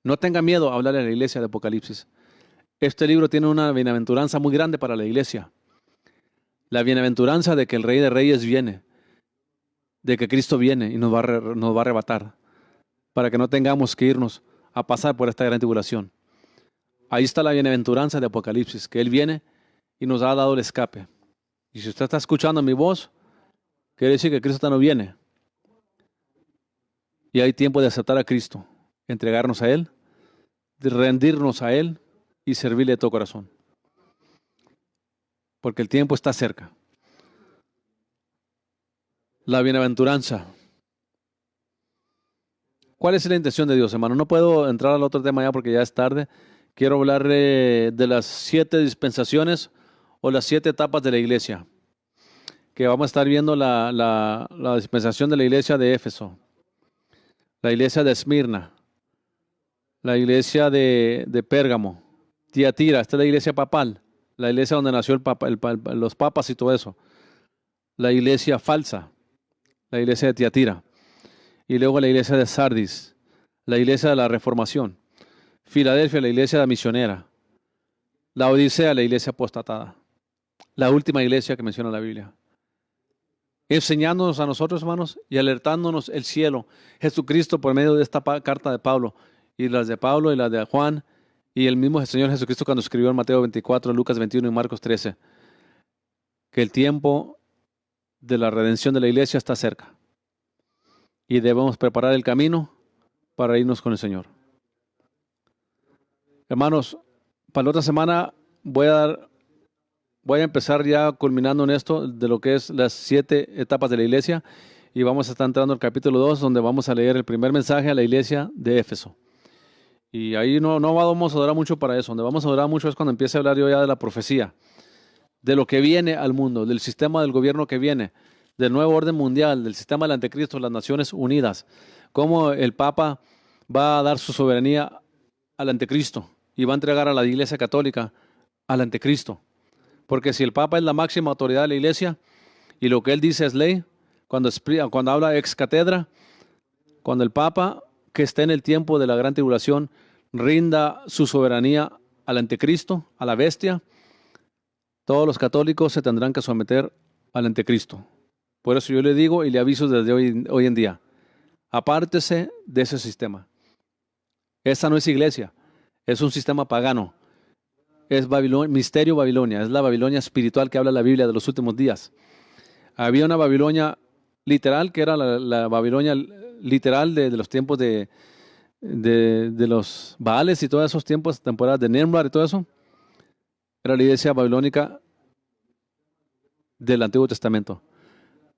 no tenga miedo a hablarle a la iglesia de Apocalipsis. Este libro tiene una bienaventuranza muy grande para la iglesia. La bienaventuranza de que el Rey de Reyes viene, de que Cristo viene y nos va a arrebatar, para que no tengamos que irnos a pasar por esta gran tribulación. Ahí está la bienaventuranza de Apocalipsis, que Él viene y nos ha dado el escape. Y si usted está escuchando mi voz, quiere decir que Cristo no viene. Y hay tiempo de aceptar a Cristo, entregarnos a Él, de rendirnos a Él y servirle de todo corazón. porque el tiempo está cerca. La bienaventuranza. ¿Cuál es la intención de Dios, hermano? No puedo entrar al otro tema ya porque ya es tarde. Quiero hablar de las 7 dispensaciones o las 7 etapas de la iglesia. Que vamos a estar viendo la dispensación de la iglesia de Éfeso, la iglesia de Esmirna, la iglesia de Pérgamo, Tiatira, esta es la iglesia papal, la iglesia donde nació los papas y todo eso, la iglesia falsa, la iglesia de Tiatira, y luego la iglesia de Sardis, la iglesia de la Reformación, Filadelfia, la iglesia misionera, la Odisea, la iglesia apostatada, la última iglesia que menciona la Biblia. Enseñándonos a nosotros, hermanos, y alertándonos el cielo, Jesucristo por medio de esta carta de Pablo, y las de Pablo y las de Juan, y el mismo Señor Jesucristo cuando escribió en Mateo 24, Lucas 21 y Marcos 13, que el tiempo de la redención de la iglesia está cerca, y debemos preparar el camino para irnos con el Señor. Hermanos, para la otra semana voy a empezar ya culminando en esto de lo que es las 7 etapas de la iglesia y vamos a estar entrando al capítulo 2 donde vamos a leer el primer mensaje a la iglesia de Éfeso. Y ahí no vamos a durar mucho para eso. Donde vamos a durar mucho es cuando empiece a hablar yo ya de la profecía, de lo que viene al mundo, del sistema del gobierno que viene, del nuevo orden mundial, del sistema del anticristo, las Naciones Unidas, cómo el Papa va a dar su soberanía al anticristo y va a entregar a la iglesia católica al anticristo. Porque si el Papa es la máxima autoridad de la iglesia y lo que él dice es ley, cuando habla ex catedra, cuando el Papa que esté en el tiempo de la gran tribulación rinda su soberanía al anticristo, a la bestia, todos los católicos se tendrán que someter al anticristo. Por eso yo le digo y le aviso desde hoy en día, apártese de ese sistema. Esta no es iglesia, es un sistema pagano. Es misterio Babilonia, es la Babilonia espiritual que habla la Biblia de los últimos días. Había una Babilonia literal, que era la Babilonia literal de los tiempos de los Baales y todos esos tiempos, temporadas de Nimrod y todo eso. Era la iglesia babilónica del Antiguo Testamento.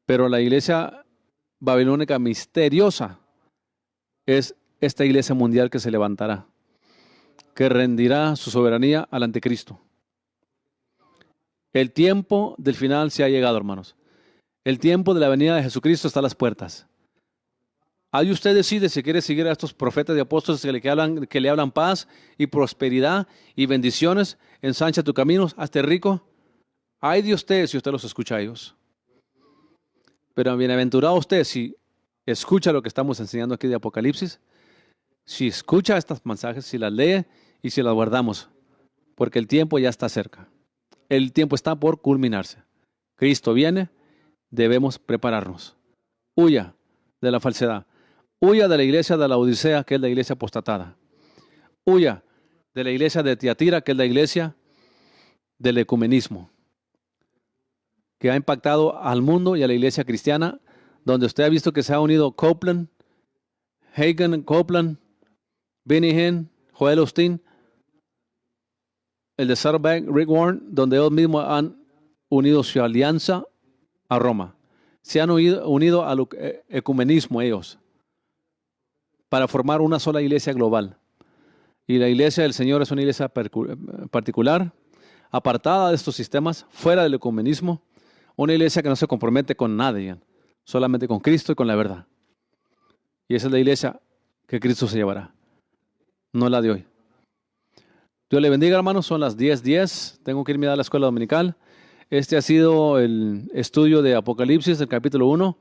Pero la iglesia babilónica misteriosa es esta iglesia mundial que se levantará, que rendirá su soberanía al anticristo. El tiempo del final se ha llegado, hermanos. El tiempo de la venida de Jesucristo está a las puertas. Ahí usted decide si quiere seguir a estos profetas y apóstoles que le hablan paz y prosperidad y bendiciones, ensancha tu camino, hazte rico. Ay de usted si usted los escucha a ellos. Pero bienaventurado usted si escucha lo que estamos enseñando aquí de Apocalipsis, si escucha estos mensajes, si las lee y si las guardamos, porque el tiempo ya está cerca. El tiempo está por culminarse. Cristo viene, debemos prepararnos. Huya de la falsedad. Huya de la iglesia de la Odisea, que es la iglesia apostatada. Huya de la iglesia de Tiatira, que es la iglesia del ecumenismo, que ha impactado al mundo y a la iglesia cristiana, donde usted ha visto que se ha unido Copeland, Benny Hinn, Joel Osteen, el de Saddleback, Rick Warren, donde ellos mismos han unido su alianza a Roma. Se han unido al ecumenismo ellos, para formar una sola iglesia global. Y la iglesia del Señor es una iglesia particular, apartada de estos sistemas, fuera del ecumenismo, una iglesia que no se compromete con nadie, solamente con Cristo y con la verdad. Y esa es la iglesia que Cristo se llevará, no la de hoy. Dios le bendiga, hermanos. Son las 10:10. Tengo que irme a la escuela dominical. Este ha sido el estudio de Apocalipsis, el capítulo 1.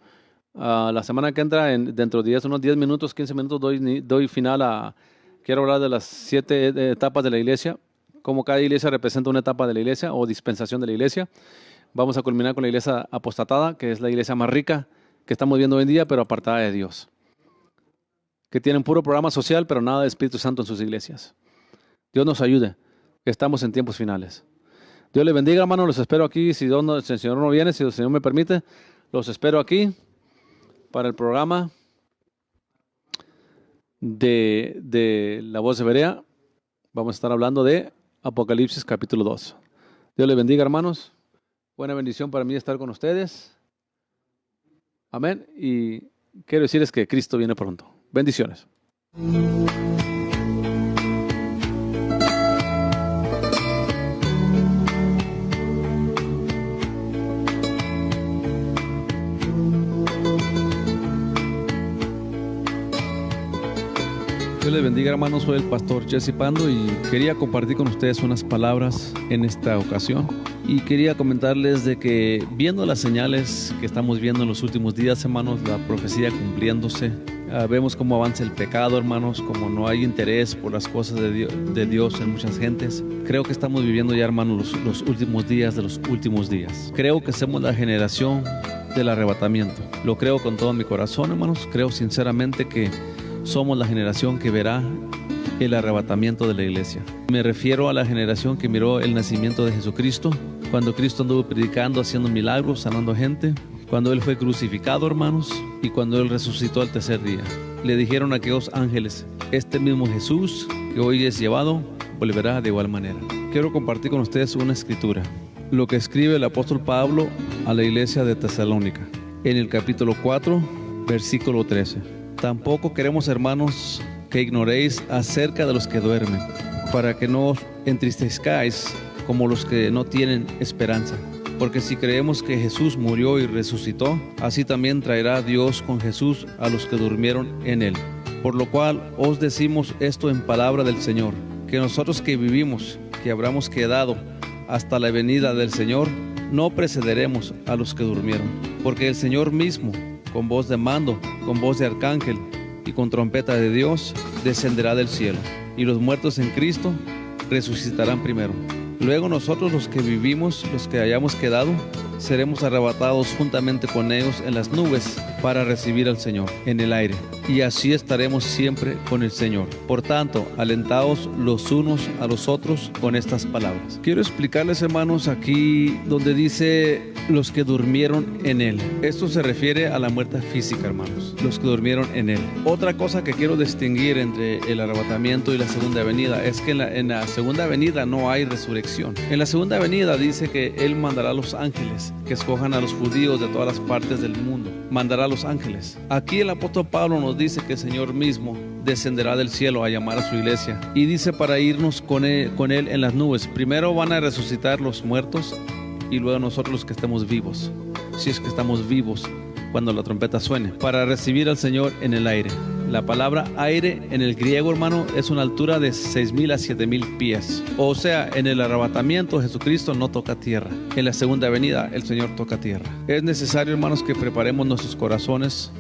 La semana que entra, dentro de unos 10 minutos, 15 minutos, doy final quiero hablar de las 7 etapas de la iglesia, cómo cada iglesia representa una etapa de la iglesia o dispensación de la iglesia. Vamos a culminar con la iglesia apostatada, que es la iglesia más rica que estamos viendo hoy en día, pero apartada de Dios, que tienen puro programa social, pero nada de Espíritu Santo en sus iglesias. Dios nos ayude, estamos en tiempos finales. Dios les bendiga, hermano. Los espero aquí. Si el Señor no viene, si el Señor me permite, los espero aquí para el programa de La Voz de Berea. Vamos a estar hablando de Apocalipsis capítulo 2. Dios les bendiga, hermanos. Buena bendición para mí estar con ustedes. Amén. Y quiero decirles que Cristo viene pronto. Bendiciones. Dios les bendiga, hermanos. Soy el pastor Jesse Pando y quería compartir con ustedes unas palabras en esta ocasión. Y quería comentarles de que viendo las señales que estamos viendo en los últimos días, hermanos, la profecía cumpliéndose, vemos cómo avanza el pecado, hermanos, como no hay interés por las cosas de Dios en muchas gentes. Creo que estamos viviendo ya, hermanos, los últimos días de los últimos días. Creo que somos la generación del arrebatamiento. Lo creo con todo mi corazón, hermanos. Creo sinceramente que somos la generación que verá el arrebatamiento de la iglesia. Me refiero a la generación que miró el nacimiento de Jesucristo, cuando Cristo anduvo predicando, haciendo milagros, sanando gente, cuando Él fue crucificado, hermanos, y cuando Él resucitó al tercer día. Le dijeron a aquellos ángeles: este mismo Jesús que hoy es llevado, volverá de igual manera. Quiero compartir con ustedes una escritura, lo que escribe el apóstol Pablo a la iglesia de Tesalónica, en el capítulo 4, versículo 13. Tampoco queremos, hermanos, que ignoréis acerca de los que duermen, para que no os entristezcáis como los que no tienen esperanza. Porque si creemos que Jesús murió y resucitó, así también traerá Dios con Jesús a los que durmieron en Él. Por lo cual os decimos esto en palabra del Señor, que nosotros que vivimos, que habramos quedado hasta la venida del Señor, no precederemos a los que durmieron. Porque el Señor mismo, con voz de mando, con voz de arcángel y con trompeta de Dios, descenderá del cielo, y los muertos en Cristo resucitarán primero. Luego nosotros, los que vivimos, los que hayamos quedado, seremos arrebatados juntamente con ellos en las nubes para recibir al Señor en el aire, y así estaremos siempre con el Señor. Por tanto, alentaos los unos a los otros con estas palabras. Quiero explicarles, hermanos, aquí donde dice los que durmieron en Él. Esto se refiere a la muerte física, hermanos, los que durmieron en Él. Otra cosa que quiero distinguir entre el arrebatamiento y la segunda venida es que en la segunda venida no hay resurrección. En la segunda venida dice que Él mandará a los ángeles que escojan a los judíos de todas las partes del mundo. Mandará a los ángeles. Aquí el apóstol Pablo nos dice que el Señor mismo descenderá del cielo a llamar a su iglesia. Y dice para irnos con él en las nubes. Primero van a resucitar los muertos y luego nosotros los que estemos vivos. Si es que estamos vivos cuando la trompeta suene. Para recibir al Señor en el aire. La palabra aire en el griego, hermano, es una altura de 6,000 a 7,000 pies. O sea, en el arrebatamiento Jesucristo no toca tierra. En la segunda venida el Señor toca tierra. Es necesario, hermanos, que preparemos nuestros corazones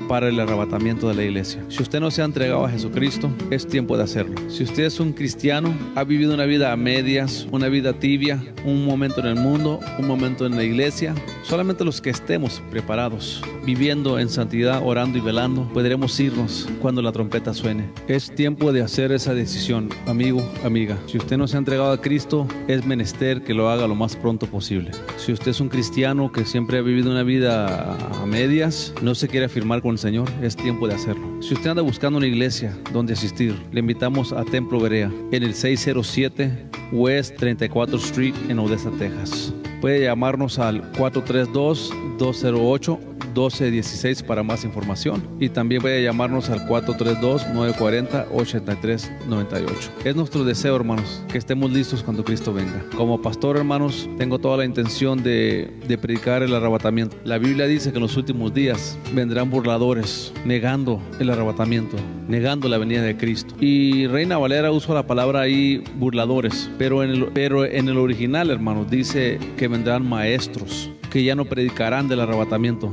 para el arrebatamiento de la iglesia. Si usted no se ha entregado a Jesucristo, es tiempo de hacerlo. Si usted es un cristiano, ha vivido una vida a medias, una vida tibia, un momento en el mundo, un momento en la iglesia, solamente los que estemos preparados, viviendo en santidad, orando y velando, podremos irnos cuando la trompeta suene. Es tiempo de hacer esa decisión, amigo, amiga. Si usted no se ha entregado a Cristo, es menester que lo haga lo más pronto posible. Si usted es un cristiano que siempre ha vivido una vida a medias, no se quiere afirmar con el Señor, es tiempo de hacerlo. Si usted anda buscando una iglesia donde asistir, le invitamos a Templo Berea en el 607 West 34th Street en Odessa, Texas. Puede llamarnos al 432-208-1216 para más información, y también puede llamarnos al 432-940-8398. Es nuestro deseo, hermanos, que estemos listos cuando Cristo venga. Como pastor, hermanos, tengo toda la intención de predicar el arrebatamiento. La Biblia dice que en los últimos días vendrán burladores negando el arrebatamiento, negando la venida de Cristo. Y Reina Valera usa la palabra ahí burladores, pero en el original, hermanos, dice que vendrán maestros que ya no predicarán del arrebatamiento,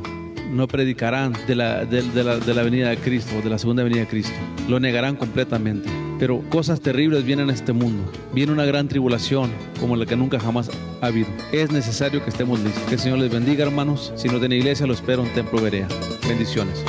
no predicarán de la venida de Cristo, de la segunda venida de Cristo. Lo negarán completamente. Pero cosas terribles vienen a este mundo. Viene una gran tribulación como la que nunca jamás ha habido. Es necesario que estemos listos. Que el Señor les bendiga, hermanos. Si no tiene iglesia, lo espero en Templo Berea. Bendiciones.